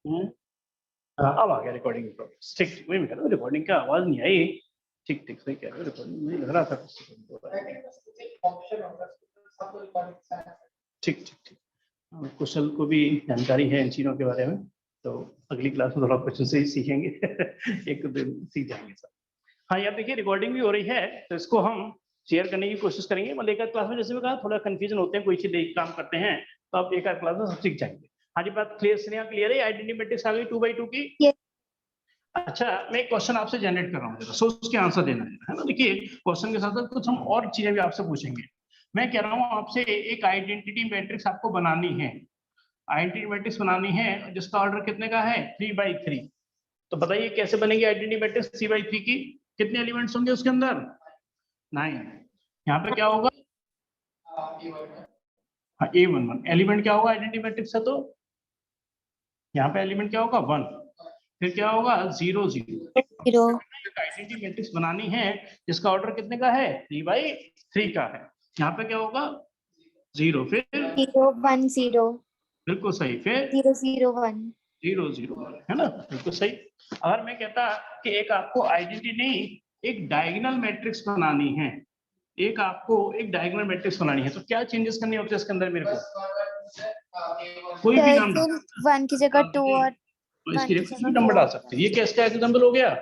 अब आ गया recording progress. ठीक ठीक, वही मैं कह रहा हूँ, रिकॉर्डिंग का आवाज नहीं आई। ठीक ठीक, सही कह रहे हो, रिकॉर्डिंग नहीं लग रहा था। ठीक ठीक ठीक, कुशल को भी जानकारी है इन चीज़ों के बारे में, तो अगली क्लास में थोड़ा क्वेश्चन से ही सीखेंगे। एक दिन सीख जाएंगे सब। हाँ, यार देखिए रिकॉर्डिंग भी हो रही है, तो इसको हम शेयर करने की कोशिश करेंगे। मतलब एक आध क्लास में, जैसे मैं कहा, थोड़ा कंफ्यूजन होते हैं, कोई चीज एक काम करते हैं, तो आप एक आध क्लास में सब सीख जाएंगे। हाँ जी, बात क्लियर स्नेहा, क्लियर है? आइडेंटिटी मैट्रिक्स आ गई 2x2 की। Yes. अच्छा, मैं एक क्वेश्चन आपसे जनरेट कर रहा हूँ, सोच के आंसर देना है ना। देखिए क्वेश्चन के साथ साथ कुछ हम और चीजें भी आपसे पूछेंगे। मैं कह रहा हूँ आपसे, एक आइडेंटिटी मैट्रिक्स आपको बनानी है। आइडेंटिटी मैट्रिक्स बनानी है जिसका ऑर्डर कितने का है? 3x3। तो बताइए कैसे बनेगी आइडेंटिटी मैट्रिक्स 3x3 की? कितने एलिमेंट्स होंगे उसके अंदर? 9। यहाँ पे क्या होगा? हाँ, A11 एलिमेंट क्या होगा आइडेंटिटी मैट्रिक्स है? तो यहाँ पे एलिमेंट क्या होगा? 1। फिर क्या होगा? 0 0। आइडेंटिटी मैट्रिक्स बनानी है जिसका ऑर्डर कितने का है? 3x3 का है। यहाँ पे क्या होगा? 0, फिर 0 1 0 बिल्कुल सही, फिर 0 0 1 0 0 1, है ना, बिल्कुल सही। अगर मैं कहता कि एक आपको आइडेंटिटी नहीं, एक डायगोनल मैट्रिक्स बनानी है, एक आपको एक डायगोनल मैट्रिक्स बनानी है, तो क्या चेंजेस करने होते हैं इसके अंदर? मेरे को कोई भी नाम डाल, 1 की जगह 2 और तो इसकी जगह कोई भी नंबर डाल सकते हैं। ये किसका एग्जांपल हो गया?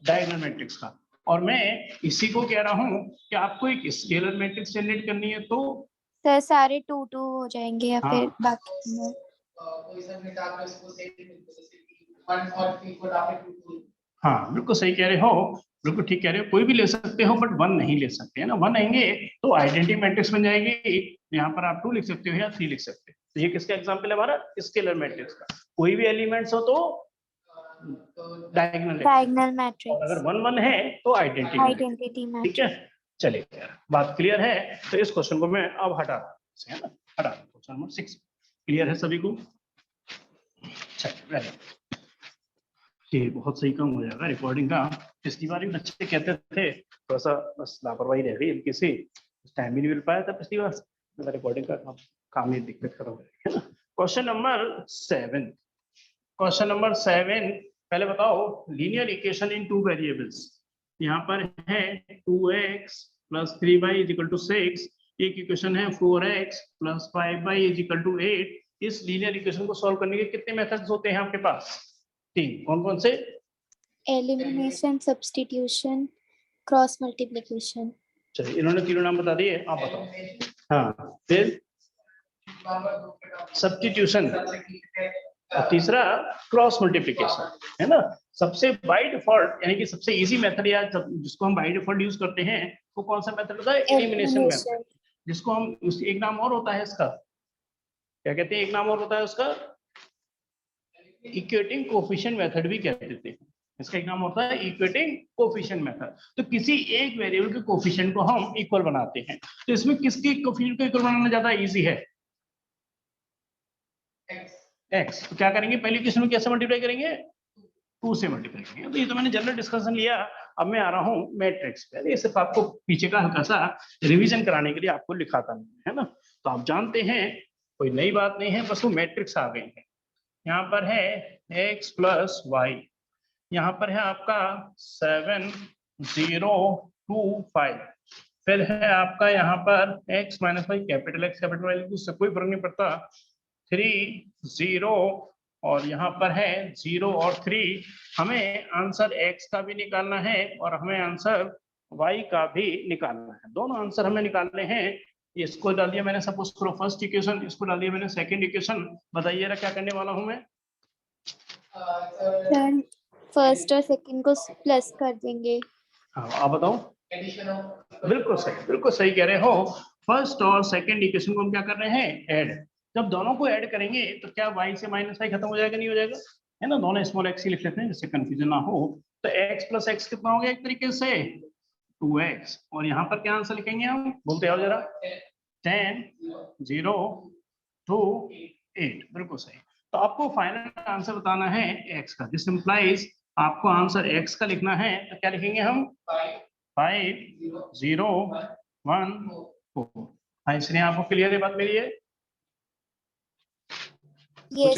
डायगोनल मैट्रिक्स का। और मैं इसी को कह रहा हूँ कि आपको एक स्केलर मैट्रिक्स जनरेट करनी है, तो सर सारे 2 2 हो जाएंगे या हाँ, फिर बाकी में हाँ बिल्कुल सही कह रहे हो, बिल्कुल ठीक कह रहे हो। कोई भी ले सकते हो, बट 1 नहीं ले सकते, है ना। 1 आएंगे तो आइडेंटिटी मैट्रिक्स बन जाएगी। यहाँ पर आप 2 लिख सकते हो या 3 लिख सकते हो। तो ये किसका एग्जांपल है? हमारा स्केलर मैट्रिक्स का। कोई भी एलिमेंट्स हो तो डायगोनल मैट्रिक्स, और अगर 1 1 है तो आइडेंटिटी मैट्रिक्स। ठीक है, चलिए यार, बात क्लियर है। तो इस क्वेश्चन को मैं अब हटा रहा हूं, है ना, हटा रहा हूं। क्वेश्चन नंबर 6 क्लियर है सभी को? चलिए, ये बहुत सही काम हो जाएगा रिकॉर्डिंग का। पिछली बार भी बच्चे कहते थे, थोड़ा सा बस लापरवाही रह गई हल्की सी, टाइम ही नहीं मिल पाया था पिछली बार। मेरा रिकॉर्डिंग का काम ही दिक्कत खड़ा हो गया, है ना। क्वेश्चन नंबर 7, क्वेश्चन नंबर 7, पहले बताओ लीनियर इक्वेशन इन 2 वेरिएबल्स। यहाँ पर है 2x + 3y = 6। एक इक्वेशन है 4x + 5y = 8। इस लीनियर इक्वेशन को सॉल्व करने के कितने मेथड्स होते हैं आपके पास? 3। कौन कौन से? Elimination, substitution, cross multiplication. चलिए, इन्होंने तीनों नाम बता दिए, आप बताओ। हाँ, फिर सब्स्टिट्यूशन, और तीसरा क्रॉस मल्टीप्लिकेशन, है ना। सबसे बाय डिफॉल्ट, यानी कि सबसे इजी मेथड या जिसको हम बाय डिफॉल्ट यूज करते हैं, वो कौन सा मेथड होता है? Elimination method. जिसको हम एक नाम और होता है इसका, क्या कहते हैं? एक नाम और होता है उसका, इक्वेटिंग कोफिशिएंट मेथड भी कहते हैं। इसका एक नाम होता है इक्वेटिंग कोफिशिएंट मेथड। तो किसी एक वेरिएबल के कोफिशिएंट को हम इक्वल बनाते हैं। तो इसमें किसके कोफिशिएंट को इक्वल बनाना ज्यादा इजी है? एक्स। तो क्या करेंगे? पहले इक्वेशन में कैसे मल्टीप्लाई करेंगे? 2 से मल्टीप्लाई करेंगे। तो ये तो मैंने जनरल डिस्कशन लिया। अब मैं आ रहा हूँ मैट्रिक्स पे। ये सिर्फ आपको पीछे का हल्का सा रिवीजन कराने के लिए आपको लिखाता नहीं है ना। तो आप जानते हैं, कोई नई बात नहीं है, बस वो मैट्रिक्स आ गई है। यहाँ पर है x + y, यहाँ पर है आपका 7 0 2 5, फिर है आपका यहाँ पर x - y, capital X capital Y, उससे कोई फर्क नहीं पड़ता, 3 0, और यहाँ पर है 0 और 3। हमें आंसर x का भी निकालना है और हमें आंसर y का भी निकालना है। दोनों आंसर हमें निकालने हैं। इसको डाल दिया मैंने, सपोज करो फर्स्ट इक्वेशन, इसको डाल दिया मैंने सेकंड इक्वेशन। बताइए क्या करने वाला हूँ मैं? फर्स्ट और सेकंड को प्लस कर देंगे। हाँ, आप बताओ। बिल्कुल सही कह रहे हो। फर्स्ट और सेकंड इक्वेशन को हम क्या कर रहे हैं? ऐड। जब दोनों को ऐड करेंगे तो क्या y से -y खत्म हो जाएगा? नहीं हो जाएगा, है ना। दोनों स्मॉल x ही लिख लेते हैं जिससे कंफ्यूजन ना हो। तो x + x कितना हो गया? एक तरीके से 2x। और यहाँ पर क्या आंसर लिखेंगे हम? बोलते आओ जरा। 10 0 2 8, बिल्कुल सही। तो आपको फाइनल आंसर बताना है x का। दिस इंप्लाइज आपको आंसर x का लिखना है। तो क्या लिखेंगे हम? 5 0 1 4। हाँ, इसलिए आपको क्लियर है बात मेरी है? Yes,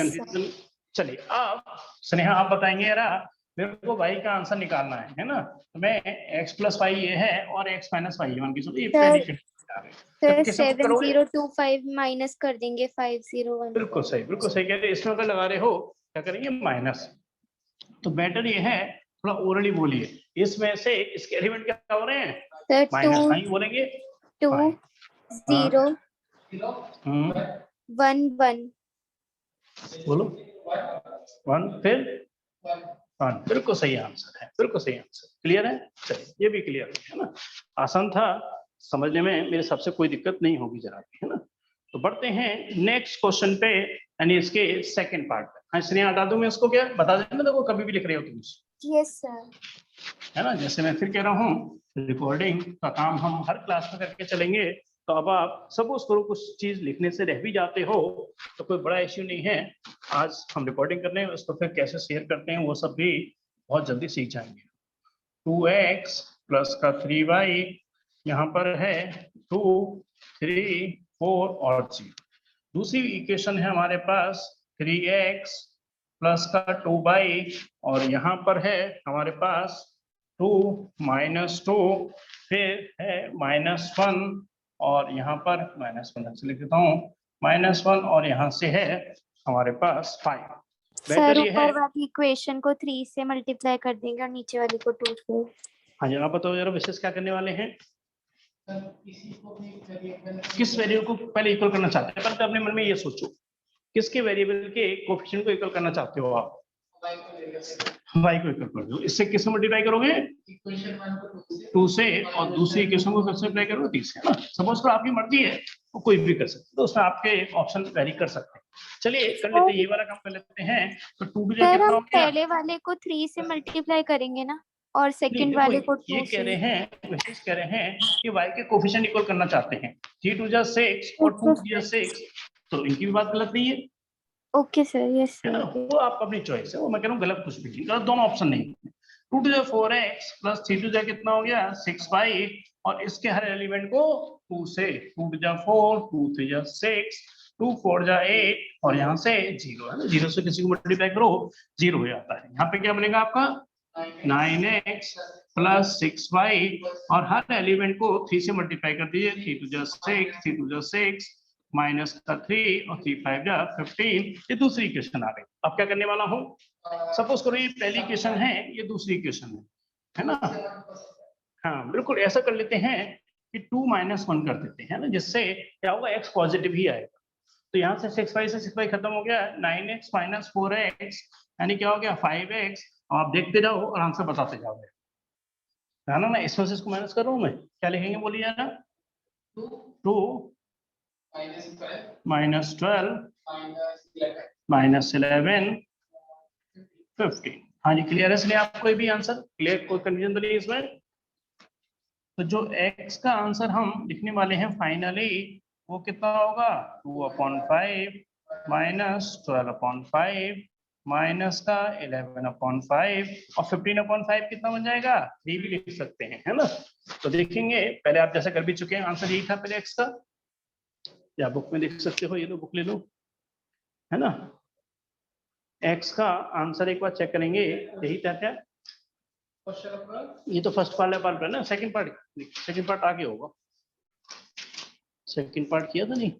चलिए अब स्नेहा आप बताएंगे यार, मेरे को y का आंसर निकालना है ना, तो मैं x प्लस वाई ये है और x माइनस वाई मान के चलो ये पहली सर तो कैसे put करोगे? 7025 माइनस कर देंगे 501। बिल्कुल सही कह रहे हैं। इसमें अगर लगा रहे हो क्या करेंगे माइनस, तो बेटर ये है थोड़ा ओरली बोलिए, इसमें से इसके एलिमेंट क्या हो रहे हैं सर माइनस, नहीं बोलेंगे 2 0 हम्म 1 1। बोलो 1 फिर 1, बिल्कुल सही आंसर है, बिल्कुल सही आंसर। क्लियर है? चलिए ये भी क्लियर है ना, आसान था समझने में, मेरे सबसे कोई दिक्कत नहीं होगी जरा भी, है ना। तो बढ़ते हैं नेक्स्ट क्वेश्चन पे, यानी इसके सेकंड पार्ट पे। हाँ स्नेहा हटा दूं मैं इसको, क्या बता देना देखो कभी भी लिख रहे हो तुम, यस सर। है ना। जैसे मैं फिर कह रहा हूँ रिकॉर्डिंग का काम हम हर क्लास में करके चलेंगे, तो अब आप सपोज करो कुछ चीज लिखने से रह भी जाते हो तो कोई बड़ा इश्यू नहीं है, आज हम रिकॉर्डिंग कर रहे हैं, उसको फिर कैसे शेयर करते हैं वो सब भी बहुत जल्दी सीख जाएंगे। 2x प्लस का 3y, यहाँ पर है 2 3 4 और 0। दूसरी इक्वेशन है हमारे पास 3x प्लस का 2y, और यहाँ पर है हमारे पास 2 माइनस 2, फिर है -1, और यहाँ पर -1 से लिख देता हूँ -1, और यहाँ से है हमारे पास 5। सर बेटर ये है, ऊपर वाली इक्वेशन को 3 से मल्टीप्लाई कर देंगे और नीचे वाली को 2 से। हाँ जी आप बताओ जरा विशेष क्या करने वाले हैं, किस वेरिएबल को पहले इक्वल करना चाहते हैं, पहले तो अपने मन में ये सोचो किसके वेरिएबल के कोएफिशिएंट को इक्वल करना चाहते हो आप, y को इक्वल कर दो। इससे किससे मल्टीप्लाई करोगे 2 से, और दूसरी इक्वेशन को किससे मल्टीप्लाई करोगे 3 से, है ना। सपोज करो आपकी मर्जी है वो कोई भी कर सकते, तो उसमें आपके ऑप्शन वेरी कर सकते हैं। चलिए कर लेते हैं, ये वाला काम कर लेते हैं। तो 2 सर कितना हम हो गया, पहले वाले को 3 से मल्टीप्लाई करेंगे ना, और नहीं सेकंड देखो वाले को ये 2 कह से। रहे हैं, विशेष कह रहे हैं कि y के कोएफिशिएंट इक्वल करना चाहते हैं, 3 2 जा 6 और 2 3 जा 6, तो इनकी भी बात गलत नहीं है, ओके सर, यस है ना। सर। वो आप अपनी चॉइस है, वो मैं कह रहा हूँ गलत कुछ भी नहीं, गलत दोनों ऑप्शन नहीं। 2 टू 4x प्लस 3 टू कितना हो गया 6y, और इसके हर एलिमेंट को 2 से, 2 टू 4 2 3 6 2 4 8, और यहाँ से 0 है ना, 0 से किसी को मल्टीप्लाई करो 0 हो जाता है। यहाँ पे क्या बनेगा आपका 9x प्लस 6y, और हर एलिमेंट को 3 से मल्टीप्लाई कर दीजिए, 3 टू 6 3 टू 6 माइनस का 3 और 3 5 जा 15। ये दूसरी इक्वेशन आ गई। अब क्या करने वाला हूँ, सपोज करो ये पहली इक्वेशन है, ये दूसरी इक्वेशन है ना। हाँ बिल्कुल ऐसा कर लेते हैं कि 2 माइनस 1 कर देते हैं ना, जिससे क्या होगा x पॉजिटिव ही आएगा। तो यहाँ से 6y से 6y खत्म हो गया, 9x माइनस 4x यानी क्या हो गया 5x। आप देखते जाओ और आंसर बताते जाओगे, है ना। इसमें से इसको माइनस कर रहा हूँ मैं, क्या लिखेंगे बोलिए ना, 2 माइनस 12 माइनस 11 15। हाँ जी क्लियर है, इसलिए आप कोई भी आंसर क्लियर, कोई कंफ्यूजन तो नहीं है इसमें। तो जो x का आंसर हम लिखने वाले हैं फाइनली वो कितना होगा 2/5 माइनस 12/5 माइनस का 11/5, और 15/5 कितना बन जाएगा 3 भी लिख सकते हैं, है ना। तो देखेंगे, पहले आप जैसा कर भी चुके हैं, आंसर यही था पहले x का, या बुक में देख सकते हो, ये लो बुक ले लो, है ना। x का आंसर एक बार चेक करेंगे, यही था क्या, ये तो फर्स्ट पार्ट है ना, सेकंड पार्ट आगे होगा, सेकंड पार्ट किया था नहीं।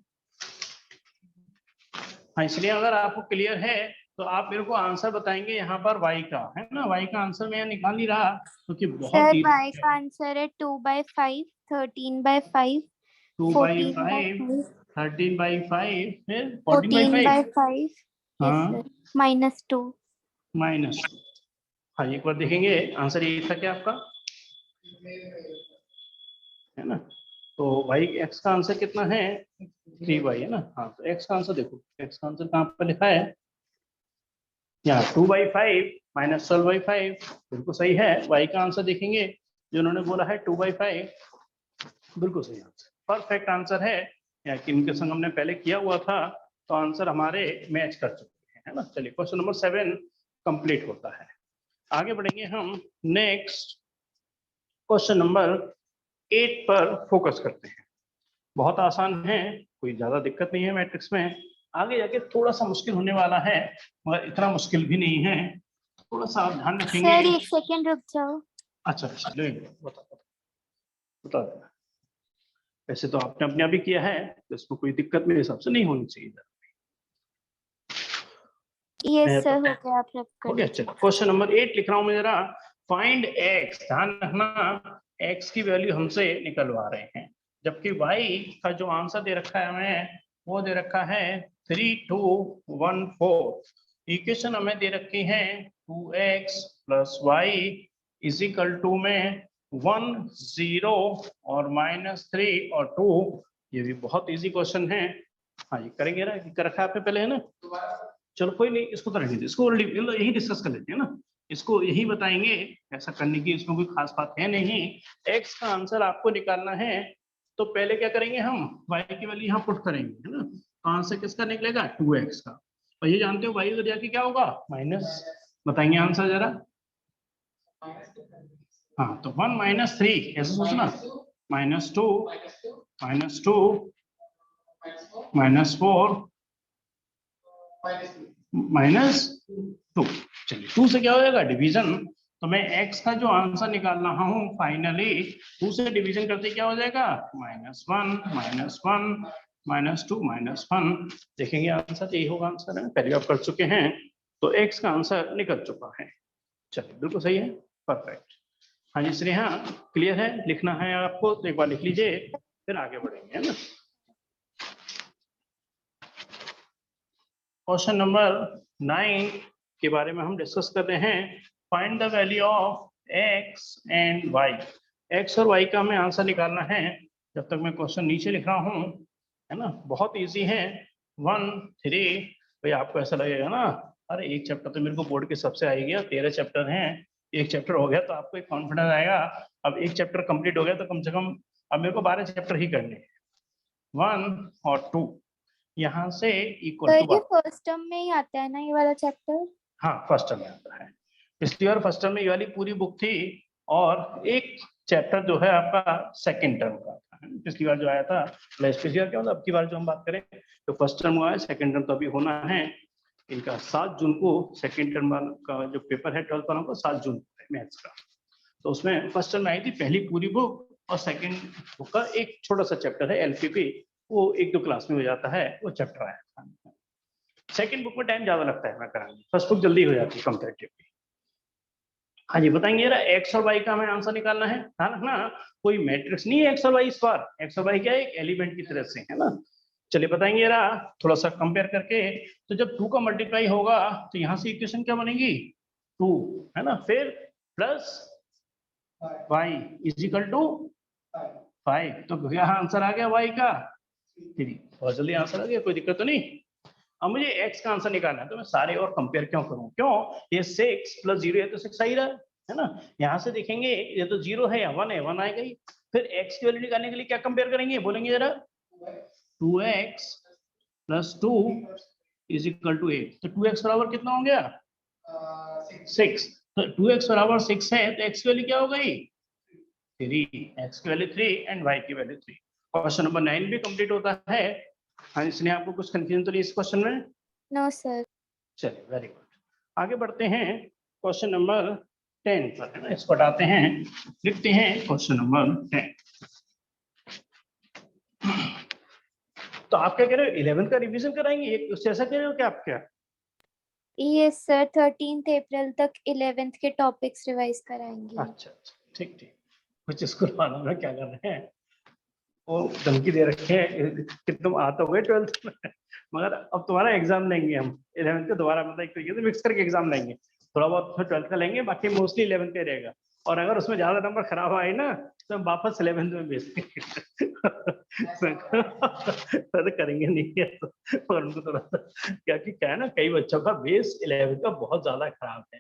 हाँ इसलिए अगर आपको क्लियर है तो आप मेरे को आंसर बताएंगे यहाँ पर y का, है ना। y का आंसर मैं निकाल नहीं रहा क्योंकि बहुत सर ही y का आंसर है 2/5 13/5 2/5 13/5 फिर 14/5, 14/5 यस हाँ सर -2। माइनस। हाँ एक बार देखेंगे आंसर यही था क्या आपका, है ना। तो y x का आंसर कितना है 3y, है ना। हाँ तो x का आंसर देखो, x का आंसर कहाँ पर लिखा है, यहाँ 2/5 माइनस 12/5, बिल्कुल सही है। y का आंसर देखेंगे, जो उन्होंने बोला है 2/5, बिल्कुल सही आंसर, परफेक्ट आंसर है। या इनके संग हमने पहले किया हुआ था, तो आंसर हमारे मैच कर चुके हैं, है ना। चलिए क्वेश्चन नंबर 7 कंप्लीट होता है। आगे बढ़ेंगे हम, नेक्स्ट क्वेश्चन नंबर 8 पर फोकस करते हैं। बहुत आसान है, कोई ज्यादा दिक्कत नहीं है मैट्रिक्स में। आगे जाके थोड़ा सा मुश्किल होने वाला है, मगर इतना मुश्किल भी नहीं है, थोड़ा सा आप ध्यान रखेंगे। सर 1 सेकंड रुक जाओ। अच्छा अच्छा, बता देना। वैसे तो आपने अपने आप ही किया है, तो इसमें कोई दिक्कत मेरे हिसाब से नहीं होनी चाहिए। ये मैं सर तो हो गया, आप रब कर हो गया। चलो क्वेश्चन नंबर 8 लिख रहा हूं मैं जरा। फाइंड एक्स, ध्यान रखना एक्स की वैल्यू हमसे निकलवा रहे हैं, जबकि वाई का जो आंसर दे रखा है हमें वो दे रखा है 3214। इक्वेशन हमें दे रखी है 2x + y is equal to में 1 0 और -3 और 2। ये भी बहुत इजी क्वेश्चन है। हाँ ये करेंगे ना, कर रखा है आपने पहले है ना। चलो कोई नहीं, इसको तो रहने दो, इसको यही डिस्कस कर लेते हैं ना, इसको यही बताएंगे। ऐसा करने की इसमें कोई खास बात है नहीं। एक्स का आंसर आपको निकालना है, तो पहले क्या करेंगे हम, वाई की वैल्यू यहाँ पुट करेंगे है ना। तो आंसर किसका निकलेगा 2x का, और ये जानते हो वाई उधर जाके क्या होगा माइनस। बताएंगे आंसर जरा। हाँ तो 1 - 3 ऐसे सोचना, -2 -2 -4 -2। चलिए 2 से क्या हो जाएगा डिवीजन, तो मैं x का जो आंसर निकाल रहा हूं फाइनली 2 से डिवीजन करते क्या हो जाएगा -1 -1 -2 -1। देखेंगे आंसर यही होगा, आंसर है पहले आप कर चुके हैं, तो x का आंसर निकल चुका है। चलिए बिल्कुल सही है, परफेक्ट। हाँ जी स्नेहा क्लियर है, लिखना है आपको तो एक बार लिख लीजिए, फिर आगे बढ़ेंगे है ना। क्वेश्चन नंबर 9 के बारे में हम डिस्कस कर रहे हैं। Find the value of x and y। x और y का हमें आंसर निकालना है। जब तक मैं क्वेश्चन नीचे लिख रहा हूँ है ना, बहुत इजी है। 1 3। भाई आपको ऐसा लगेगा ना, अरे एक चैप्टर तो मेरे को बोर्ड के सबसे आ ही गया, 13 चैप्टर हैं, एक चैप्टर हो गया तो आपको एक कॉन्फिडेंस आएगा। अब एक चैप्टर कंप्लीट हो गया तो कम से कम अब मेरे को 12 चैप्टर ही करने हैं। 1 और 2 यहाँ से इक्वल सर टू ये फर्स्ट टर्म में ही आता है ना ये वाला चैप्टर? हाँ फर्स्ट टर्म में आता है। पिछली बार फर्स्ट टर्म में ये वाली पूरी बुक थी, और एक चैप्टर जो है आपका सेकंड टर्म का था। पिछली बार जो आया था, पिछली बार क्या मतलब अब की बार जो हम बात करें तो फर्स्ट टर्म हुआ है, सेकंड टर्म तो अभी होना है इनका 7 जून को। सेकंड टर्म का जो पेपर है 12th वालों का 7 जून को है मैथ्स का। तो उसमें फर्स्ट टर्म में आई थी पहली पूरी बुक, और सेकंड बुक का एक छोटा सा चैप्टर है एलपीपी, वो 1-2 क्लास में हो जाता है, वो चैप्टर आया था। सेकंड बुक में टाइम ज्यादा लगता है मैं कराने, फर्स्ट बुक जल्दी हो जाती है कंपैरेटिवली। हाँ जी बताएंगे जरा, एक्स और वाई का हमें आंसर निकालना है। ध्यान रखना कोई मैट्रिक्स नहीं है एक्स और वाई इस बार, एक्स और वाई क्या है एक एलिमेंट की तरह से है ना। चलिए बताएंगे जरा थोड़ा सा कंपेयर करके। तो जब 2 का मल्टीप्लाई होगा तो यहाँ से इक्वेशन क्या बनेगी 2 है ना, फिर plus y is equal to 5। तो यहाँ आंसर आ गया वाई का 3। बहुत जल्दी आंसर आ गया, कोई दिक्कत तो नहीं। अब मुझे x का आंसर निकालना है, तो मैं सारे और कंपेयर क्यों करूं, क्यों ये 6 + 0 है तो 6 आ ही रहा है ना। यहाँ से देखेंगे ये तो 0 है या 1 है, 1 आएगा ही। फिर x की वैल्यू निकालने के लिए क्या कंपेयर करेंगे बोलेंगे जरा, 2x + 2 इज इक्वल टू 8। तो 2x बराबर कितना हो गया 6। तो 2x बराबर 6 है तो x की वैल्यू क्या हो गई 3, x की वैल्यू 3 एंड y की वैल्यू 3। क्वेश्चन नंबर 9 भी कंप्लीट होता है। हाँ इसने आपको कुछ कंफ्यूजन तो नहीं इस क्वेश्चन में? No sir. चलिए वेरी गुड, आगे बढ़ते हैं क्वेश्चन नंबर 10 पर है ना। इसको हटाते हैं, लिखते हैं क्वेश्चन नंबर 10। तो आप क्या कह रहे हो 11th का रिवीजन कराएंगे, ये कुछ ऐसा कह रहे हो क्या आप क्या? ये सर 13 अप्रैल तक 11th के टॉपिक्स रिवाइज कराएंगे। अच्छा अच्छा ठीक ठीक, कुछ स्कूल वालों में क्या कर रहे हैं, वो धमकी दे रखे हैं कि तुम आ तो गए 12th में, मगर अब तुम्हारा एग्जाम लेंगे हम 11th का दोबारा, मतलब एक तरीके से मिक्स करके एग्जाम लेंगे। थोड़ा बहुत 12th का लेंगे, बाकी मोस्टली 11th का रहेगा। और अगर उसमें ज्यादा नंबर खराब आए ना तो हम वापस 11th में भेज देंगे। तो करेंगे नहीं है तो, और उनको थोड़ा सा क्या है ना, कई बच्चों का बेस 11th का बहुत ज्यादा खराब है,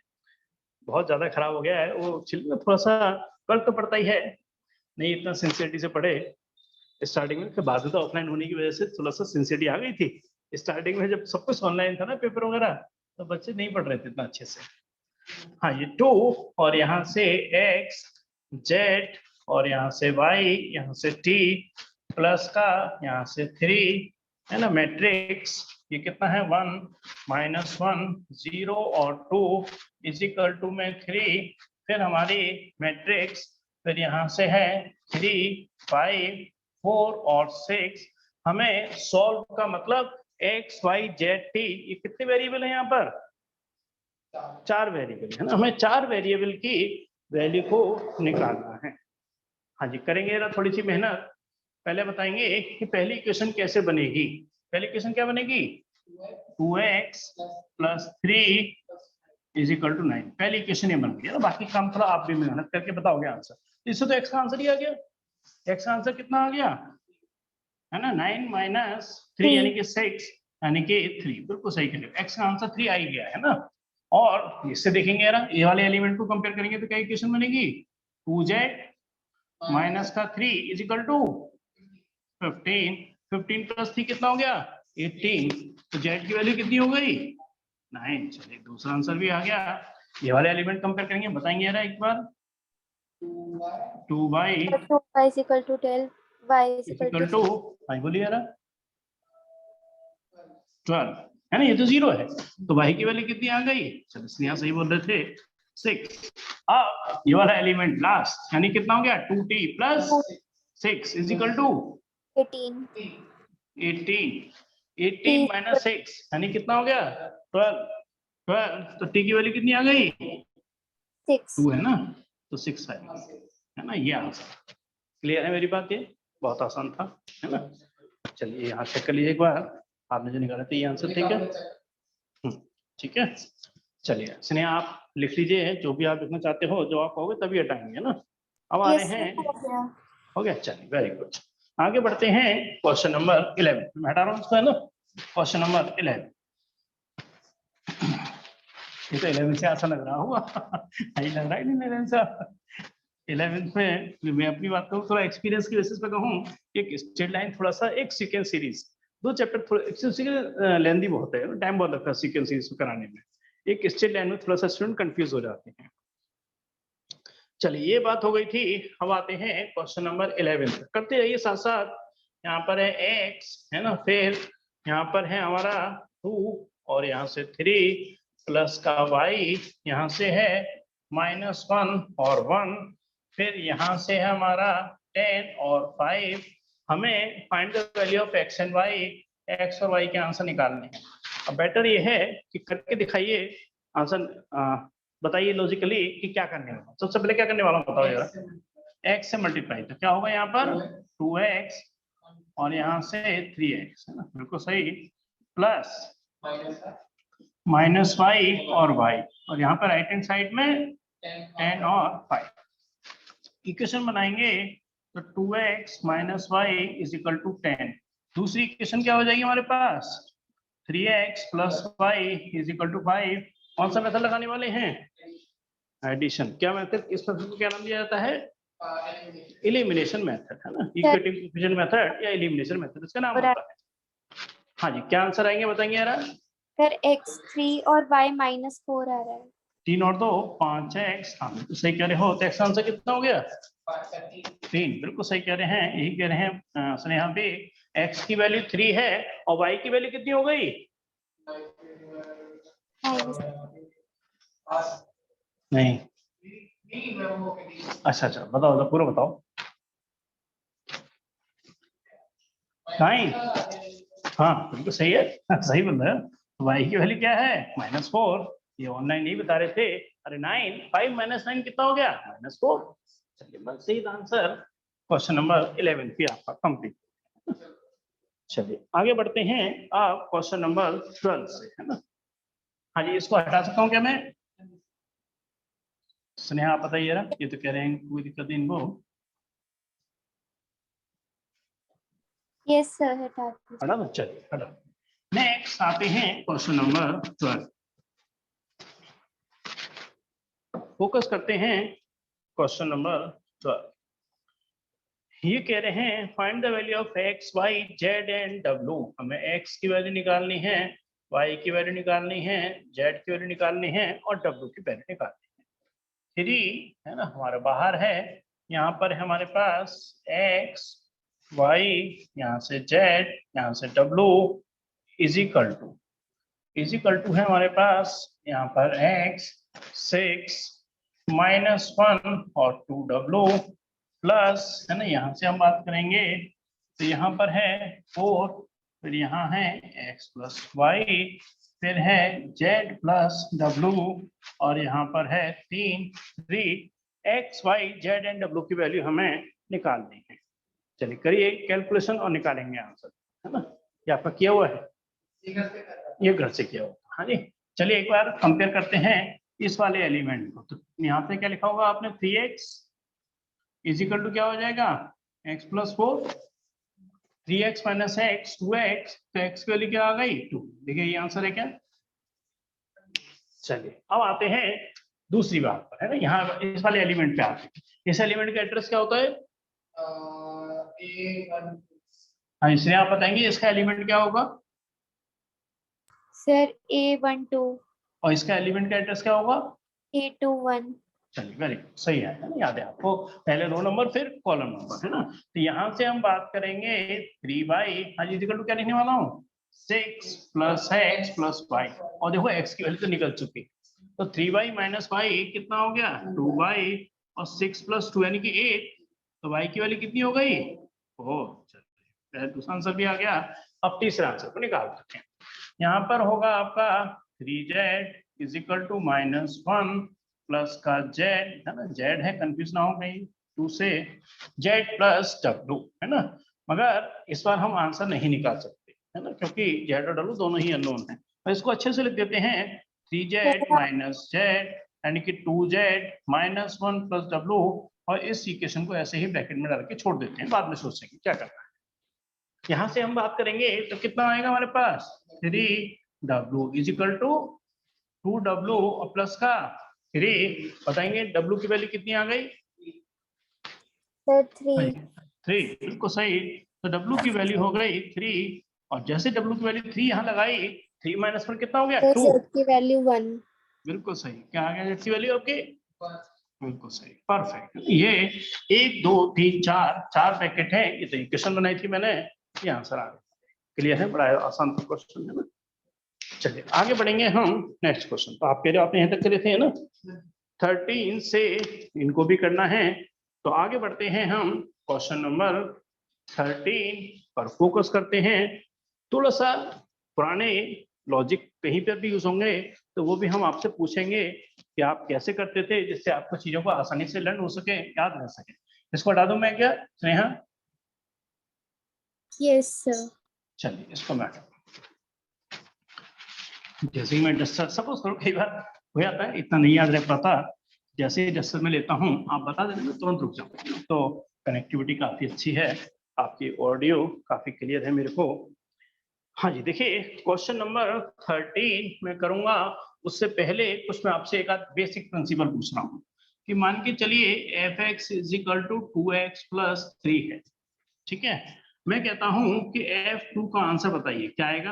बहुत ज्यादा खराब हो गया है। वो में थोड़ा सा फर्क तो पड़ता ही है, नहीं इतना सिंसियरिटी से पढ़े स्टार्टिंग में, फिर बाद में तो ऑफलाइन होने की वजह से थोड़ा सा सिंसियरिटी आ गई थी। स्टार्टिंग में जब सब कुछ ऑनलाइन था ना पेपर वगैरह, तो बच्चे नहीं पढ़ रहे थे इतना अच्छे से। हाँ ये 2 और यहाँ से x z और यहाँ से y, यहाँ से t प्लस का यहाँ से 3 है ना मैट्रिक्स ये कितना है 1 -1 0 और 2 इज इक्वल टू में 3, फिर हमारी मैट्रिक्स फिर यहाँ से है 3 5 4 और 6। हमें सॉल्व का मतलब x y z t, ये कितने वेरिएबल है यहाँ पर 4 वेरिएबल है ना, हमें 4 वेरिएबल की वैल्यू को निकालना है। हाँ जी करेंगे जरा थोड़ी सी मेहनत। पहले बताएंगे कि पहली इक्वेशन कैसे बनेगी। पहली इक्वेशन क्या बनेगी 2x + 3 इज इक्वल टू 9। पहली इक्वेशन ये बन गई है, बाकी काम थोड़ा आप भी मेहनत करके बताओगे आंसर। इससे तो x का आंसर ही आ गया। x का आंसर कितना आ गया है ना 9 - 3 यानी कि 6 यानी कि 3। बिल्कुल सही कह रहे हो, x का आंसर 3 आ ही गया है ना। और इससे देखेंगे यार ये वाले एलिमेंट को कंपेयर करेंगे तो क्या इक्वेशन बनेगी 2z माइनस का 3 इज इक्वल टू 15। 15 + 3 कितना हो गया 18। तो z की वैल्यू कितनी हो गई 9। चलिए दूसरा आंसर भी आ गया। ये वाले एलिमेंट कंपेयर करेंगे, बताएंगे यार एक बार 2y y is equal to 12, y is is equal equal to to भाई बोलिए यार 12 है ना, ये तो 0 है तो y की वैल्यू कितनी आ गई। चलो स्नेहा सही बोल रहे थे 6। अब ये वाला एलिमेंट लास्ट यानी कितना हो गया 2t + 6 is equal to 18, 18 minus 6 यानी कितना हो गया 12। तो t की वैल्यू कितनी आ गई 6. 2 है ना, तो 6 है ना। ये आंसर क्लियर है मेरी बात, ये बहुत आसान था है ना। चलिए यहाँ चेक कर लीजिए एक बार, आपने जो निकाला था ये आंसर ठीक है। ठीक है चलिए स्नेहा आप लिख लीजिए जो भी आप लिखना चाहते हो, जो आप कहोगे तभी हटाएंगे ना। अब आ रहे हैं हो गया, चलिए वेरी गुड। आगे बढ़ते हैं क्वेश्चन नंबर 11। मैं हटा रहा हूँ इसको है ना। क्वेश्चन नंबर 11, ये तो 11 से आसान लग रहा होगा नहीं लग रहा है नहीं 11 से। 11th में मैं अपनी बात करूँ थोड़ा एक्सपीरियंस की बेसिस पे कहूँ, एक स्ट्रेट लाइन थोड़ा सा एक सीक्वेंस सीरीज 2 चैप्टर थोड़ा लेंदी बहुत है, टाइम बहुत लगता है सीक्वेंस सीरीज को कराने में। एक स्ट्रेट लाइन में थोड़ा सा स्टूडेंट कंफ्यूज हो जाते हैं। चलिए ये बात हो गई थी। अब आते हैं क्वेश्चन नंबर 11 करते रहिए साथ साथ। यहाँ पर है x है ना, फिर यहाँ पर है हमारा 2 और यहाँ से 3 प्लस का y, यहाँ से है -1 और 1, फिर यहाँ से है हमारा 10 और 5। हमें find the value of x and y, x और y के आंसर निकालने हैं। अब बेटर ये है कि करके दिखाइए आंसर, बताइए लॉजिकली कि क्या करने वाला। सबसे पहले क्या करने वाला हूँ बताओ जरा। x से मल्टीप्लाई तो क्या होगा यहाँ पर 2x और यहाँ से 3x है ना, बिल्कुल सही, प्लस -y और y, और यहाँ पर राइट हैंड साइड में 10 और 5। इक्वेशन बनाएंगे तो 2x - y is equal to 10। दूसरी इक्वेशन क्या हो जाएगी हमारे पास 3x + y is equal to 5। कौन सा मेथड लगाने वाले हैं एडिशन। क्या मेथड, इस मेथड को क्या नाम दिया जाता है एलिमिनेशन मेथड है ना, इक्वेटिव कोएफिशिएंट मेथड या एलिमिनेशन मेथड इसका नाम होता है। हाँ जी क्या आंसर आएंगे बताएंगे यार। सर x 3 और y -4 आ रहा है। 3 और 2 5x। हाँ बिल्कुल सही कह रहे हो, तो x आंसर कितना हो गया 3। बिल्कुल सही कह रहे हैं, यही कह रहे हैं स्नेहा भी। x की वैल्यू 3 है और y की वैल्यू कितनी हो गई नहीं। अच्छा अच्छा बताओ तो पूरा बताओ। 9। हाँ बिल्कुल सही है सही बोल रहे हो। y की वैल्यू क्या है -4, ये ऑनलाइन नहीं बता रहे थे। अरे 9 5 - 9 कितना हो गया -4। चलिए बस सही आंसर क्वेश्चन नंबर 11 भी आपका कंप्लीट। चलिए आगे बढ़ते हैं आप क्वेश्चन नंबर 12 से है ना। हाँ जी इसको हटा सकता हूँ क्या मैं स्नेहा आप बताइए ना, ये तो कह रहे हैं कोई दिक्कत नहीं इनको। यस सर हटा दीजिए। हटा दो चलिए हटा। नेक्स्ट आते हैं क्वेश्चन नंबर 12। फोकस करते हैं क्वेश्चन नंबर 12। ये कह रहे हैं find the value of x y z and w। हमें x की वैल्यू निकालनी है, y की वैल्यू निकालनी है, z की वैल्यू निकालनी है और w की वैल्यू निकालनी है। 3 है ना हमारे बाहर है, यहाँ पर है हमारे पास x y, यहाँ से z, यहाँ से w, इज इक्वल टू है हमारे पास यहाँ पर x 6 -1 और 2w प्लस है ना, यहाँ से हम बात करेंगे तो यहाँ पर है 4, फिर यहाँ है x प्लस वाई, फिर है z प्लस w और यहाँ पर है 3 x y z and w की वैल्यू हमें निकालनी है। चलिए करिए कैलकुलेशन और निकालेंगे आंसर, है ना। ये आपका किया हुआ है, ये घर से किया हुआ। हाँ जी, चलिए एक बार कंपेयर करते हैं इस वाले एलिमेंट को। तो यहाँ पे क्या लिखा होगा आपने, 3x इज इक्वल टू क्या हो जाएगा, x plus 4, 3x minus x 2x, तो x की वैल्यू क्या आ गई 2। देखिए ये आंसर है क्या। चलिए अब आते हैं दूसरी बात पर, है ना। यहाँ इस वाले एलिमेंट पे आते हैं। इस एलिमेंट का एड्रेस क्या होता है, हाँ इसलिए आप बताएंगे इसका एलिमेंट क्या होगा सर A12 और इसका एलिमेंट का एड्रेस क्या होगा A21। चलिए वेरी गुड, सही है ना, याद है आपको, पहले रो नंबर फिर कॉलम नंबर, है ना। तो यहाँ से हम बात करेंगे 3y, हाँ जी इक्वल टू क्या लिखने वाला हूँ 6 प्लस x प्लस y, और देखो x की वैल्यू तो निकल चुकी, तो 3y माइनस वाई कितना हो गया 2y, और 6 प्लस 2 यानी कि 8, तो y की वैल्यू कितनी हो गई, ओह चलिए दूसरा आंसर भी आ गया। अब तीसरा आंसर को निकाल सकते हैं। यहाँ पर होगा आपका 3z is equal to -1 plus का z, है ना, z है कंफ्यूज ना हो कहीं 2 से, z प्लस w, है ना। मगर इस बार हम आंसर नहीं निकाल सकते, है ना, क्योंकि z और w दोनों ही अननोन है। तो इसको अच्छे से लिख देते हैं 3z माइनस z यानी कि 2z माइनस 1 प्लस w, और इस इक्वेशन को ऐसे ही ब्रैकेट में डाल के छोड़ देते हैं, बाद में सोचेंगे क्या करना है। यहाँ से हम बात करेंगे तो कितना आएगा हमारे पास 3w is equal to 2w और प्लस का 3, बताएंगे w की वैल्यू कितनी आ गई सर 3। 3, बिल्कुल सही। तो w की वैल्यू हो गई 3, और जैसे w की वैल्यू 3 यहाँ लगाई, 3 माइनस 1 कितना हो गया 2, z की वैल्यू 1। बिल्कुल सही। क्या आ गया z की वैल्यू आपकी, बिल्कुल सही, परफेक्ट। ये 1 2 3 4 पैकेट है, ये तो इक्वेशन बनाई थी मैंने, ये आंसर आ गया। क्लियर है, बड़ा आसान क्वेश्चन है ना। चलिए आगे बढ़ेंगे हम नेक्स्ट क्वेश्चन। तो आप कह रहे हो आपने यहाँ तक करे थे, है ना, 13 से इनको भी करना है। तो आगे बढ़ते हैं हम क्वेश्चन नंबर 13 पर फोकस करते हैं। थोड़ा सा पुराने लॉजिक कहीं पर भी यूज होंगे, तो वो भी हम आपसे पूछेंगे कि आप कैसे करते थे, जिससे आपको चीजों को आसानी से लर्न हो सके, याद रह सके। इसको हटा दूं मैं क्या स्नेहा, यस सर। चलिए इसको मैं जैसे ही मैं डस्टर, सपोज करो कई बार हो जाता है इतना नहीं याद रह पाता, जैसे ही डस्टर में लेता हूँ आप बता देना, मैं तुरंत रुक जाऊँ। तो कनेक्टिविटी काफी अच्छी है, आपकी ऑडियो काफी क्लियर है मेरे को। हाँ जी देखिए क्वेश्चन नंबर 13 मैं करूंगा, उससे पहले कुछ मैं आपसे एक आध बेसिक प्रिंसिपल पूछ रहा हूँ कि मान के चलिए f(x) is equal to 2x plus 3 है, ठीक है। मैं कहता हूँ कि f2 का आंसर बताइए क्या आएगा,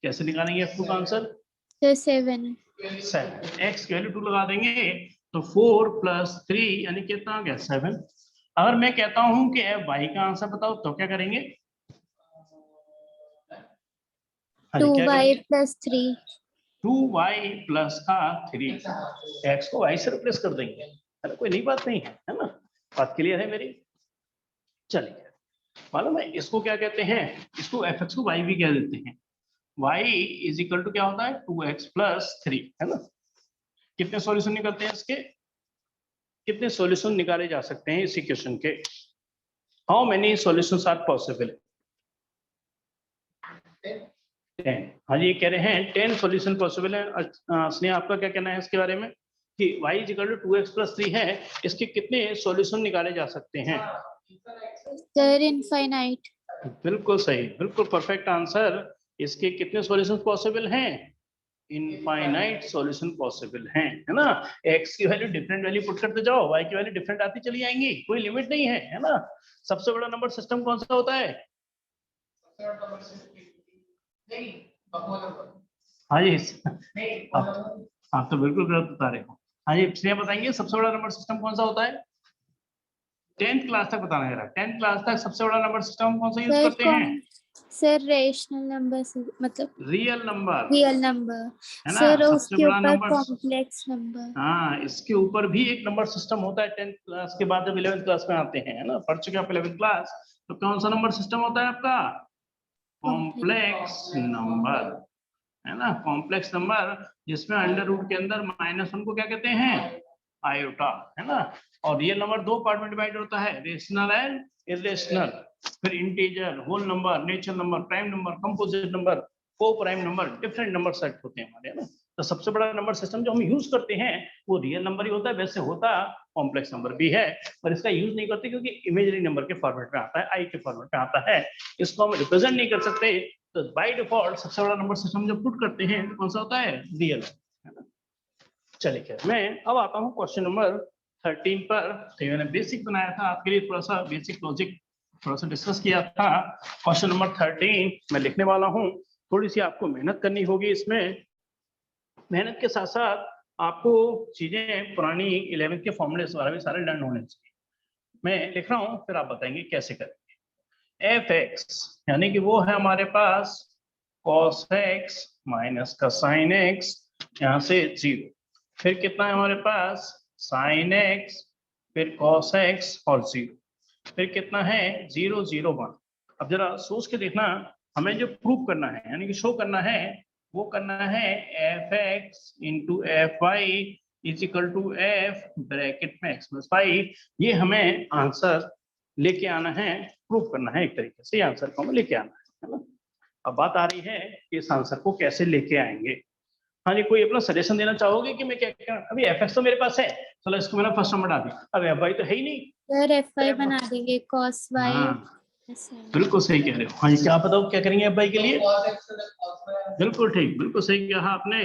कैसे निकालेंगे f2 का आंसर, 7। 7, x की वैल्यू 2 लगा देंगे तो 4 प्लस 3 यानी कितना आ गया 7। अगर मैं कहता हूं कि fy का आंसर बताओ तो क्या करेंगे, 2y प्लस 3। 2y प्लस का 3, x को y से रिप्लेस कर देंगे, है ना, कोई नई बात नहीं है ना, बात क्लियर है मेरी। चलिए मालूम है इसको क्या कहते हैं, इसको fx को y भी कह देते हैं। y इज इक्वल टू क्या होता है 2x प्लस 3, है ना। कितने सॉल्यूशन निकलते हैं इसके, कितने सॉल्यूशन निकाले जा सकते हैं इस इक्वेशन के, how many solutions are possible, 10। हाँ जी ये कह रहे हैं 10 सॉल्यूशन पॉसिबल है। स्नेहा आपका क्या कहना है इसके बारे में कि y is equal to 2x plus 3 है, इसके कितने सॉल्यूशन निकाले जा सकते हैं, सर इनफाइनाइट। बिल्कुल सही, बिल्कुल परफेक्ट आंसर। इसके कितने सॉल्यूशन पॉसिबल हैं, इनफाइनाइट सॉल्यूशन पॉसिबल हैं, है ना। x की वैल्यू डिफरेंट वैल्यू पुट करते जाओ, y की वैल्यू डिफरेंट आती चली जाएंगी, कोई लिमिट नहीं है ना। सबसे बड़ा नंबर सिस्टम कौन सा होता है, हाँ जी आप तो बिल्कुल गलत बता रहे हो। हाँ जी इसलिए बताएंगे सबसे बड़ा नंबर सिस्टम कौन सा होता है, 10th क्लास तक बताना जरा, 10th क्लास तक सबसे बड़ा नंबर सिस्टम कौन सा यूज करते हैं, सर रेशनल नंबर से मतलब रियल नंबर रियल नंबर है ना, सर, सबसे उसके बड़ा ऊपर नंबर। Complex number. हाँ, इसके ऊपर भी एक नंबर सिस्टम होता है 10th क्लास के बाद, जब 11th क्लास में आते हैं, है ना, पढ़ चुके आप 11th क्लास, तो कौन सा नंबर सिस्टम होता है आपका? कॉम्प्लेक्स नंबर, है ना, कॉम्प्लेक्स नंबर, जिसमें अंडर रूट के अंदर -1 को क्या कहते हैं? आयोटा, है ना। और रियल नंबर दो पार्ट में डिवाइड होता है, रेशनल एंड इरेशनल। फिर integer, whole number, natural number, prime number, composite number, coprime number, different number set होते हैं हमारे, है ना। तो सबसे बड़ा नंबर सिस्टम जो हम यूज करते हैं वो रियल नंबर ही होता है, वैसे होता कॉम्प्लेक्स नंबर भी है, पर इसका यूज नहीं करते क्योंकि इमेजिनरी नंबर के फॉर्मेट में आता है, आई के फॉर्मेट में आता है, इसको हम रिप्रेजेंट नहीं कर सकते। तो बाय डिफॉल्ट सबसे बड़ा नंबर सिस्टम जब पुट करते हैं तो कौन सा होता है? रियल, है ना। चलिए खैर, मैं अब आता हूँ क्वेश्चन नंबर 13 पर। तो मैंने बेसिक बनाया था आपके लिए, थोड़ा सा बेसिक लॉजिक थोड़ा सा डिस्कस किया था। क्वेश्चन नंबर 13 मैं लिखने वाला हूँ, थोड़ी सी आपको मेहनत करनी होगी इसमें। मेहनत के साथ साथ आपको चीजें पुरानी 11th के फॉर्मूले में सारे लर्न होने चाहिए। मैं लिख रहा हूँ, फिर आप बताएंगे कैसे करेंगे। एफ एक्स यानी कि वो है हमारे पास cos x माइनस का sin x, यहाँ से 0, फिर कितना है हमारे पास sin x, फिर cos x और 0, फिर कितना है 0 0 1। अब जरा सोच के देखना, हमें जो प्रूव करना है यानी कि शो करना है, वो करना है f x into f y is equal to f bracket में एक्स प्लस वाई। ये हमें आंसर लेके आना है, प्रूव करना है, एक तरीके से आंसर को हमें लेके आना है ना। अब बात आ रही है कि इस आंसर को कैसे लेके आएंगे। हाँ जी, कोई अपना सजेशन देना चाहोगे कि मैं क्या क्या? अभी एफ एक्स तो मेरे पास है, चलो इसको मैंने फर्स्ट नंबर डाल दिया, अब एफ वाई तो है ही नहीं। सर एफ वाई बना देंगे cos y। हाँ बिल्कुल सही कह रहे हो। हाँ जी, क्या बताओ क्या करेंगे एफ वाई के लिए? बिल्कुल ठीक, बिल्कुल सही कहा आपने।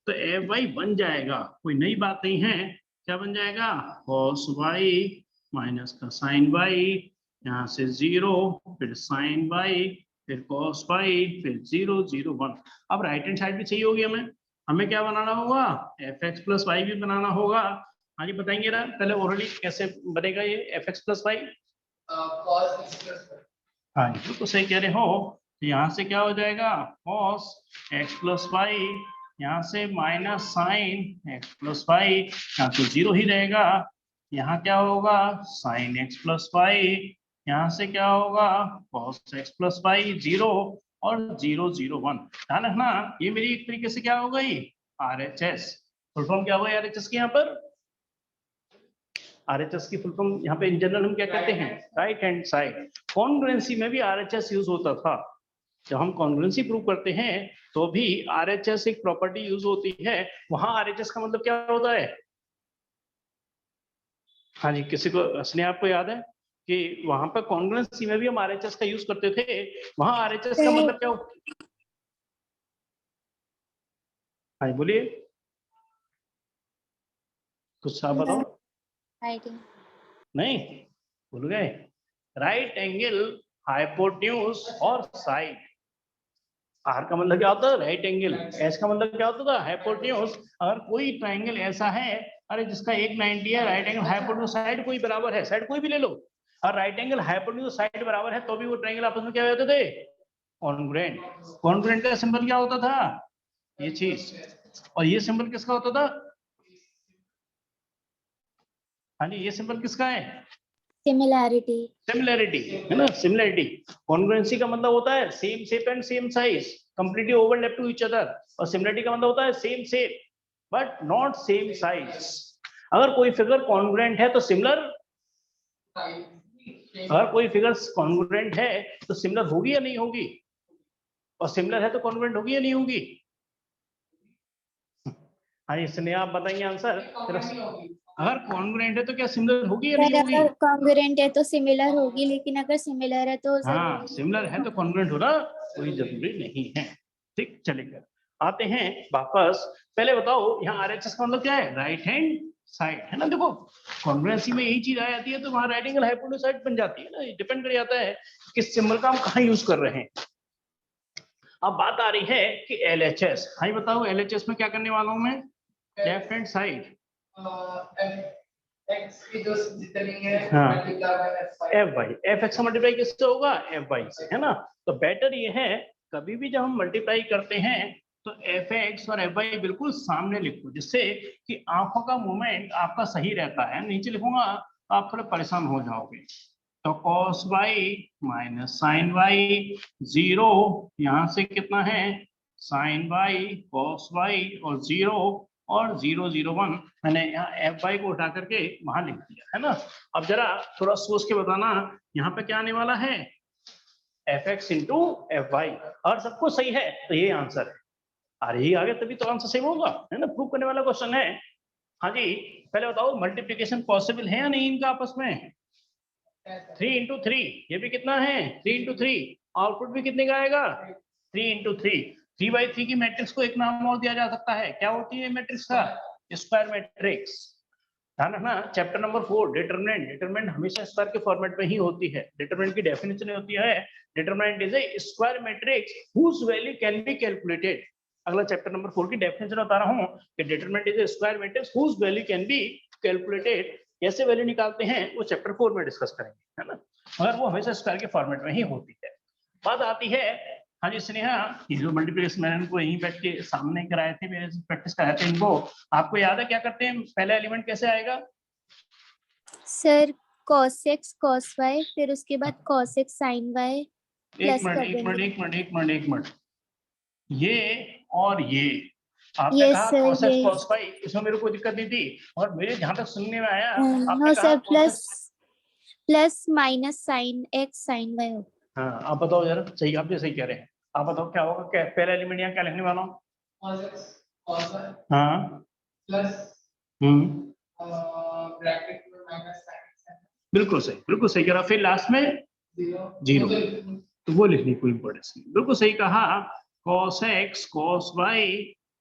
तो एफ वाई बन जाएगा, कोई नई बात नहीं है। क्या बन जाएगा? cos y माइनस का sin y, यहाँ से 0, फिर sin y, फिर cos y, फिर 0 0 1। अब राइट हैंड साइड भी चाहिए होगी हमें, हमें क्या बनाना होगा? एफ एक्स प्लस वाई भी बनाना होगा। हाँ जी बताएंगे ना, पहले ओरली कैसे बनेगा ये एफ एक्स प्लस वाई? हाँ जी बिल्कुल सही कह रहे हो। तो यहाँ से क्या हो जाएगा? cos x प्लस वाई, यहाँ से minus sine x plus y, यहाँ तो 0 ही रहेगा। यहाँ क्या होगा? साइन एक्स प्लस वाई, यहाँ से क्या होगा? cos x प्लस वाई 0 और 0 0 1। ध्यान रखना, ये मेरी एक तरीके से क्या हो गई? RHS। फुल फॉर्म क्या होगा RHS की? यहाँ पर RHS की फुल फॉर्म यहाँ पे इन जनरल हम क्या कहते हैं? Right hand side. कॉन्ग्रुएंसी में भी RHS यूज होता था। जब हम कॉन्ग्रुएंसी प्रूव करते हैं तो भी RHS एक प्रॉपर्टी यूज होती है। वहां RHS का मतलब क्या होता है? हाँ जी, किसी को अपने आप को याद है कि वहां पर कॉन्ग्रुएंसी में भी हम RHS का यूज करते थे, वहां RHS का मतलब क्या होता है? हाँ जी बोलिए, कुछ आप बताओ। नहीं भूल गए? राइट एंगल, हाइपोटेन्यूज और साइड। आर का मतलब क्या होता है? Right angle. एस का मतलब क्या होता था? हाइपोटेन्यूज। अगर कोई ट्राइंगल ऐसा है, अरे जिसका एक 90 है, राइट एंगल हाइपोटेन्यूज साइड कोई बराबर है, साइड कोई भी ले लो, और राइट एंगल हाइपोटेन्यूज साइड बराबर है, तो भी वो ट्राइंगल आपस में क्या होते थे? कॉन्ग्रुएंट। कॉन्ग्रुएंट का सिंबल क्या होता था? ये चीज। और ये सिंबल किसका होता था? हाँ जी, ये सिंबल किसका है? सिमिलैरिटी। सिमिलैरिटी, है ना, सिमिलैरिटी। कॉन्ग्रुएंसी का मतलब होता है same shape and same size, completely overlap to each other. और सिमिलैरिटी का मतलब होता है same shape but not same size. अगर कोई फिगर कॉन्ग्रुएंट है तो सिमिलर, अगर कोई फिगर कॉन्ग्रुएंट है तो सिमिलर होगी या नहीं होगी? और सिमिलर है तो कॉन्ग्रुएंट होगी या नहीं होगी? हाँ, इसने आप बताइए आंसर। अगर कॉन्ग्रुएंट है तो क्या सिमिलर होगी या नहीं होगी? अगर कॉन्ग्रुएंट है तो सिमिलर होगी, लेकिन अगर सिमिलर है तो हाँ, सिमिलर है तो कॉन्ग्रुएंट होना कोई जरूरी नहीं है। ठीक, चलेगा। आते हैं वापस। पहले बताओ यहाँ RHS का मतलब क्या है? राइट हैंड साइड, है ना। देखो कॉन्ग्रुएंसी में यही चीज आ जाती है तो वहां राइट एंगल हाइपोटेन्यूज साइड बन जाती है ना। ये डिपेंड कर जाता है किस सिंबल का हम कहाँ यूज कर रहे हैं। अब बात आ रही है कि LHS। हाँ बताओ LHS में क्या करने वाला हूँ मैं? लेफ्ट हैंड साइड एक्स की जो जितनी है हाँ multiply by f f y, f x का मल्टीप्लाई किससे होगा? एफ वाई से, है ना। तो बेटर ये है कभी भी जब हम मल्टीप्लाई करते हैं तो एफ एक्स और एफ वाई बिल्कुल सामने लिखो, जिससे कि आंखों का मूवमेंट आपका सही रहता है। नीचे लिखूंगा तो आप थोड़े परेशान हो जाओगे। तो cos y minus sine y 0, यहाँ से कितना है sin y cos y और 0 और 0 0 1, मैंने यहाँ एफ वाई को उठा करके वहां लिख दिया है ना। अब जरा थोड़ा सोच के बताना यहाँ पे क्या आने वाला है, f x into f y, और सब कुछ सही है तो ये आंसर है। अरे ही आगे तभी तो आंसर सही होगा, है ना। प्रूव करने वाला क्वेश्चन है। हाँ जी, पहले बताओ मल्टीप्लिकेशन पॉसिबल है या नहीं इनका आपस में। 3 इंटू 3, ये भी कितना है 3 इंटू 3, आउटपुट भी कितने का आएगा 3 इंटू 3। 3/3 की मैट्रिक्स को एक नाम और दिया जा सकता है, क्या होती है मैट्रिक्स का, स्क्वायर मैट्रिक्स। ध्यान रखना चैप्टर नंबर 4 डिटरमिनेंट, डिटरमिनेंट हमेशा स्क्वायर के फॉर्मेट में ही होती है। डिटरमिनेंट की डेफिनेशन होती है determinant is a square matrix whose value can be calculated. अगला चैप्टर नंबर 4 की डेफिनेशन बता रहा हूं कि determinant is a square matrix whose value can be calculated. कैसे वैल्यू निकालते हैं वो चैप्टर 4 में डिस्कस करेंगे, है ना, मगर वो हमेशा स्क्वायर के फॉर्मेट में ही होती है। बात आती है, हाँ जी स्नेहा, ये जो मल्टीप्लिकेशन मैंने इनको यहीं बैठ के सामने कराए थे, मेरे से प्रैक्टिस कराए थे इनको, आपको याद है क्या करते हैं, पहला एलिमेंट कैसे आएगा sir cos x cos y, फिर उसके बाद cos x sin y एक प्लस मिनट कर एक देंगे। मिनट एक मिनट एक मिनट एक मिनट, ये और ये आपने यस कहा सर, cos x ये cos y, इसमें मेरे को दिक्कत नहीं थी, और मेरे जहां तक सुनने में आया नो आपने कहा sir, cos x। Plus minus sin x sin y हो। हाँ आप बताओ जरा, सही आप जो सही कह रहे हैं, आप बताओ क्या होगा, क्या पहला एलिमेंट यहाँ क्या लिखने वाला हूँ। cos x cos y हाँ प्लस ब्रैकेट में माइनस sin x बिल्कुल सही कह रहा। फिर लास्ट में 0, तो वो लिखने की कोई इंपॉर्टेंस नहीं। बिल्कुल सही कहा, cos x cos y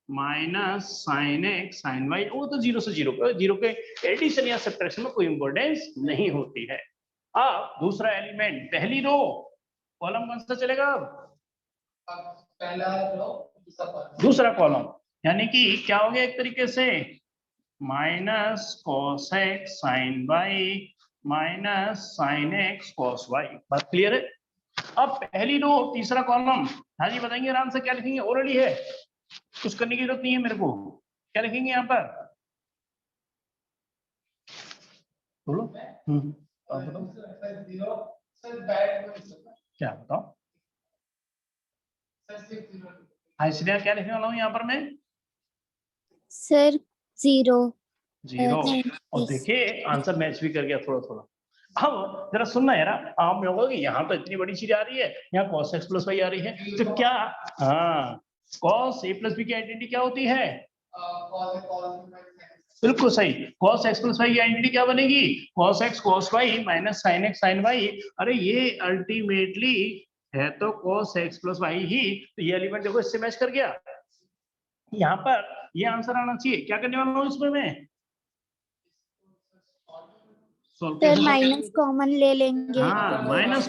minus sin x sin y, वो तो 0 से 0 के एडिशन या सब्ट्रैक्शन में कोई इंपॉर्टेंस नहीं होती है। अब दूसरा एलिमेंट, पहली रो कॉलम कौन सा चलेगा, पहला रो दूसरा कॉलम, यानी कि क्या हो गया एक तरीके से minus cos x sin y minus sin x cos y। बात क्लियर है। अब पहली रो तीसरा कॉलम, हाँ जी बताएंगे आराम से, क्या लिखेंगे, ऑलरेडी है, कुछ करने की जरूरत नहीं है मेरे को, क्या लिखेंगे यहाँ पर बोलो। आप बताओ क्या बताओ, हाँ इसलिए क्या लिखने वाला हूँ यहाँ पर मैं सर 0 0, और देखिए आंसर मैच भी कर गया थोड़ा थोड़ा। अब जरा सुनना यार, आप में होगा कि यहाँ तो इतनी बड़ी चीज आ रही है, यहाँ cos x प्लस y आ रही है, तो क्या, हाँ cos a प्लस b की आइडेंटिटी क्या होती है, बिल्कुल सही, cos x प्लस y की आइडेंटिटी क्या बनेगी, cos x cos y minus sin x sin y। अरे ये अल्टीमेटली है तो cos x प्लस y ही, तो ये एलिमेंट देखो इससे मैच कर गया, यहाँ पर ये आंसर आना चाहिए। क्या करने वाला हूँ इसमें मैं, सर माइनस कॉमन ले लेंगे। हाँ माइनस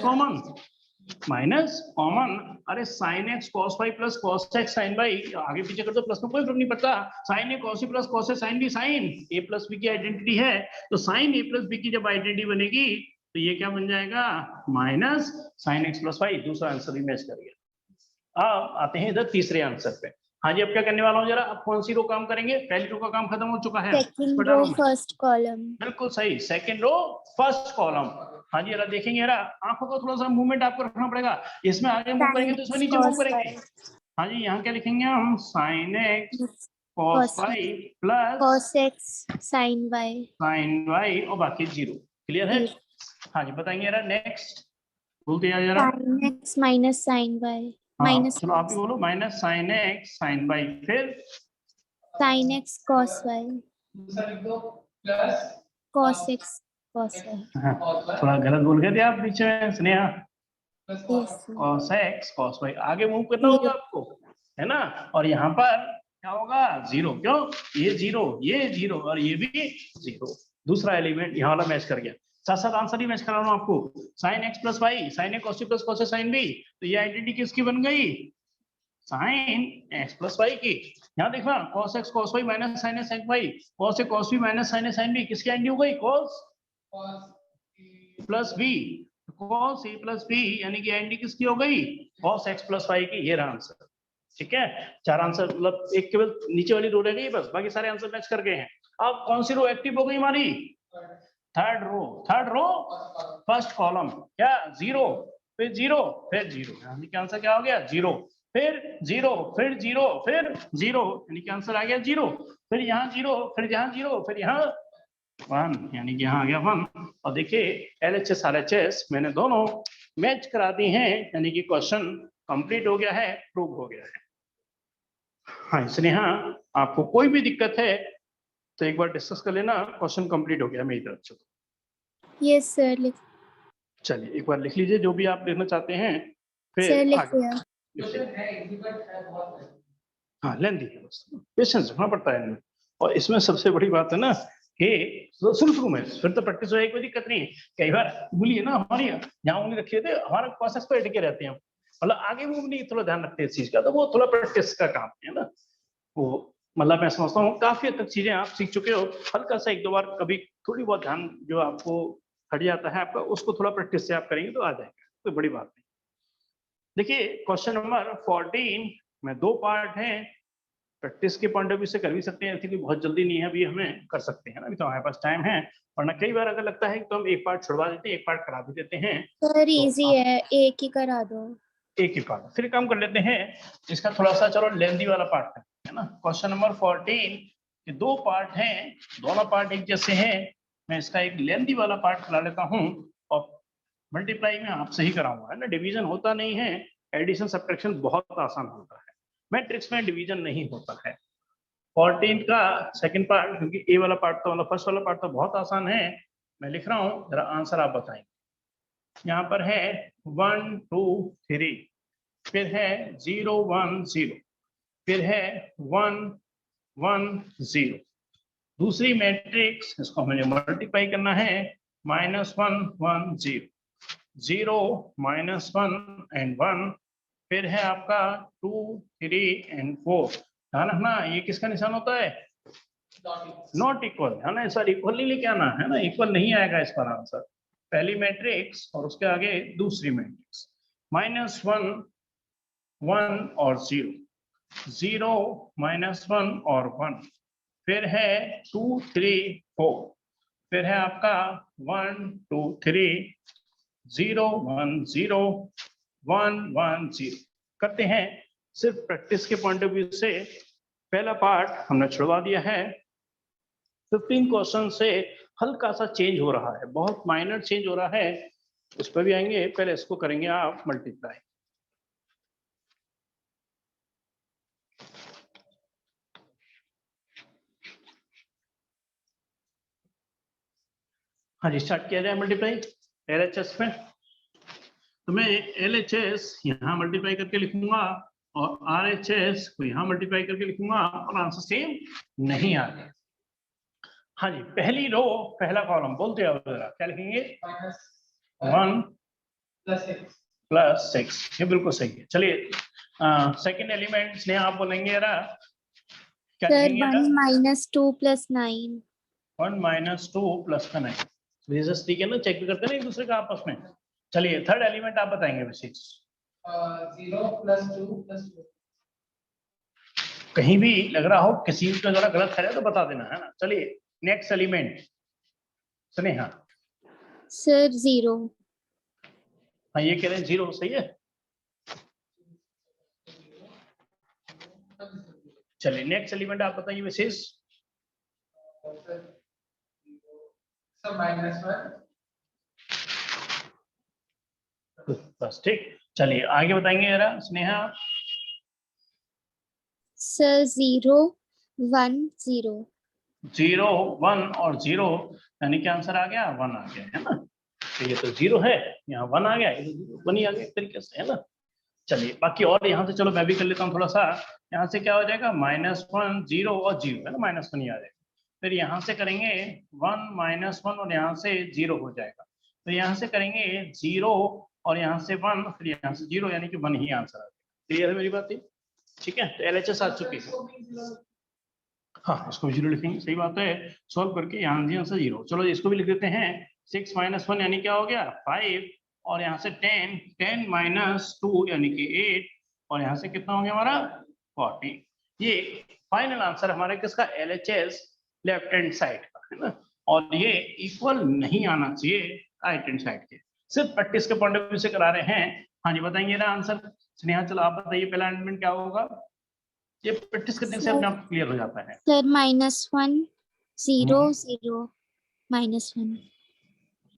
कॉमन, अरे sin x cos y plus cos x sin y, आगे पीछे कर दो, प्लस में कोई फर्क नहीं पड़ता, sin a cos y plus cos a sin b, sin a plus b की आइडेंटिटी है, तो sin a प्लस b की जब आइडेंटिटी बनेगी तो ये क्या बन जाएगा minus sin x plus y। दूसरा आंसर भी मैच कर गया। अब आते हैं इधर तीसरे आंसर पे। हाँ जी अब क्या करने वाला हूँ जरा, अब कौन सी रो काम करेंगे, पहली रो का काम खत्म हो चुका है, सेकंड रो फर्स्ट कॉलम। बिल्कुल सही, सेकंड रो फर्स्ट कॉलम। हाँ जी जरा देखेंगे जरा, आंखों का थोड़ा सा मूवमेंट आपको रखना पड़ेगा, इसमें आगे मूव करेंगे तो इसमें नीचे मूव करेंगे। हाँ जी यहाँ क्या लिखेंगे हम, sin x cos y plus cos x sin y और बाकी 0। क्लियर है। हाँ जी बताएंगे जरा नेक्स्ट, बोलते हैं जरा, sin x minus sin y हाँ माइनस, चलो आप ही बोलो, minus sin x sin y, फिर sin x cos y दूसरा लिख दो plus cos x cos y। हाँ, थोड़ा गलत बोल गए थे आप बीच में Sneha, plus cos x cos y, आगे मूव करना होगा आपको, है ना, और यहाँ पर क्या होगा 0, क्यों ये 0 और ये भी 0। दूसरा एलिमेंट यहाँ वाला मैच कर गया, साथ साथ आंसर ही मैच करा रहा हूँ आपको, sin x plus y sin a cos c plus cos a sin b, तो ये आइडेंटिटी किसकी बन गई, sin x प्लस y की। यहाँ देखना cos x cos y minus sin a sin y, cos a cos b minus sin a sin b, किसकी identity हो गई, cos plus b, cos a plus B यानी कि एनडी किसकी हो गई, cos x प्लस वाई की। ये रहा आंसर। ठीक है, 4 आंसर, मतलब एक केवल नीचे वाली रो रह गई बस, बाकी सारे आंसर मैच कर गए हैं। अब कौन सी रो एक्टिव हो गई हमारी, थर्ड रो फर्स्ट कॉलम, क्या 0 फिर 0 फिर 0, यानी कि आंसर क्या हो गया 0 फिर 0 फिर 0 फिर 0, यानी कि आंसर आ गया 0, फिर यहाँ 0 फिर यहाँ 0 फिर यहाँ 1, यानी कि यहाँ आ गया 1। और देखिए LHS RHS मैंने दोनों मैच करा दी हैं, यानी कि क्वेश्चन कंप्लीट हो गया है, प्रूव हो गया है। हाँ, इसलिए हाँ, आपको कोई भी दिक्कत है तो एक बार डिस्कस कर लेना। क्वेश्चन कंप्लीट हो गया मेरी तरफ से। Yes sir. चलिए एक बार लिख लीजिए जो भी आप लिखना चाहते हैं, सर फिर लिख आगे लिया। लिखिए। है एग्जीक्यूट है बहुत है। हाँ, लेंदी है, बस पेशेंस रखना पड़ता है इनमें। और इसमें सबसे बड़ी बात है ना कि शुरू में फिर तो प्रैक्टिस होएगी, कोई दिक्कत नहीं। कई बार बोलिए ना, हमारी यहाँ उंगली रखी थे, हमारा प्रोसेस पर अटके रहते हैं, मतलब आगे वो नहीं थोड़ा ध्यान रखते हैं इस चीज का, तो वो थोड़ा प्रैक्टिस का काम है ना। वो मतलब मैं समझता हूँ काफी हद तक चीजें आप सीख चुके हो, हल्का सा एक दो बार कभी थोड़ी बहुत ध्यान जो आपको हट जाता है आपका, उसको थोड़ा प्रैक्टिस से आप करेंगे तो आ जाएगा, कोई बड़ी बात नहीं। देखिए क्वेश्चन नंबर 14 में 2 पार्ट हैं, प्रैक्टिस के पॉइंट ऑफ व्यू से कर भी सकते हैं, ऐसी कोई बहुत जल्दी नहीं है, अभी हमें कर सकते हैं ना, अभी तो हमारे पास टाइम है। वरना कई बार अगर लगता है कि तो हम एक पार्ट छुड़वा देते हैं, एक पार्ट करा भी देते हैं। सर तो इजी है, एक ही करा दो। एक ही पार्ट, फिर काम कर लेते हैं इसका थोड़ा सा, चलो लेंदी वाला पार्ट है ना। क्वेश्चन नंबर 14 के 2 पार्ट हैं, दोनों पार्ट एक जैसे हैं। मैं इसका एक लेंदी वाला पार्ट करा लेता हूँ और मल्टीप्लाई में आपसे ही कराऊंगा, है ना। डिवीजन होता नहीं है, एडिशन सब्ट्रैक्शन बहुत आसान होता है, मैट्रिक्स में डिवीजन नहीं होता है। 14 का सेकंड पार्ट, क्योंकि ए वाला पार्ट तो मतलब फर्स्ट वाला पार्ट तो बहुत आसान है, मैं लिख रहा हूँ, जरा आंसर आप बताएं। यहाँ पर है 1 2 3, फिर है 0 1 0, फिर है 1 1 0। दूसरी मैट्रिक्स, इसको हमें मल्टीप्लाई करना है, -1 1 0 0 -1 एंड 1, फिर है आपका 2 3 एंड 4। ध्यान रखना ये किसका निशान होता है, नॉट इक्वल, है ना। सर इक्वल नहीं लेके आना है ना, इक्वल नहीं आएगा इस पर आंसर। पहली मैट्रिक्स और उसके आगे दूसरी मैट्रिक्स, -1 1 और 0 0 -1 और 1, फिर है 2 3 4, फिर है आपका 1 2 3 0 1 0 1 1 0। करते हैं सिर्फ प्रैक्टिस के पॉइंट ऑफ व्यू से, पहला पार्ट हमने छुड़वा दिया है। 15 क्वेश्चन से हल्का सा चेंज हो रहा है, बहुत माइनर चेंज हो रहा है, उस पर भी आएंगे, पहले इसको करेंगे आप मल्टीप्लाई। हाँ जी, स्टार्ट किया जाए मल्टीप्लाई LHS में। तो मैं LHS यहाँ मल्टीप्लाई करके लिखूंगा और RHS को यहाँ मल्टीप्लाई करके लिखूंगा, और आंसर सेम नहीं आ गया। हाँ जी, पहली रो पहला कॉलम बोलते हैं, क्या लिखेंगे, 1 + 6, ये बिल्कुल सही है। चलिए सेकंड एलिमेंट ने आप बोलेंगे यार क्या सर लिखेंगे, 1 - 2 + 9। 1 - 2 + 9, रिजल्ट ठीक है ना, चेक भी करते हैं ना एक दूसरे का आपस में। चलिए थर्ड एलिमेंट आप बताएंगे वैसे, 0 + 2 + 2। कहीं भी लग रहा हो किसी का जरा गलत है तो बता देना, है ना। चलिए नेक्स्ट एलिमेंट स्नेहा। सर 0। हाँ ये कह रहे हैं 0 सही है। चलिए नेक्स्ट एलिमेंट आप बताइए विशेष। सब -1। बस ठीक, चलिए आगे बताएंगे जरा स्नेहा। सर 0 1 0। 0 1 और 0, यानी कि आंसर आ गया 1 आ गया, है ना। तो ये तो 0 है, यहाँ 1 आ गया, ये तो 1 ही आ गया एक तरीके से, है ना। चलिए बाकी और यहाँ से चलो मैं भी कर लेता हूँ थोड़ा सा। यहाँ से क्या हो जाएगा, -1 0 और 0, है ना, -1 ही आ जाएगा। फिर यहाँ से करेंगे 1 -1 और यहाँ से 0 हो जाएगा। तो यहाँ से करेंगे 0 और यहाँ से 1, फिर यहाँ से 0, यानी कि 1 ही आंसर आ जाएगा। क्लियर है मेरी बात? ठीक है, तो LHS आ चुकी है। हाँ इसको 0 लिखेंगे, सही बात है। सॉल्व करके यहाँ आंसर 0, चलो इसको भी लिख देते हैं। 6 - 1 यानी क्या हो गया 5, और यहाँ से 10 माइनस 2 यानी कि 8 और यहाँ से कितना हो गया हमारा 40। ये फाइनल आंसर हमारे किसका LHS लेफ्ट हैंड साइड का है ना। और ये इक्वल नहीं आना चाहिए राइट हैंड साइड के, सिर्फ प्रैक्टिस के पॉइंट ऑफ व्यू से करा रहे हैं। हाँ जी बताएंगे ना आंसर। स्नेहा चलो आप बताइए पहला एलिमेंट क्या होगा। ये प्रैक्टिस करने से अपने आप क्लियर हो जाता है। सर -1 0 0 -1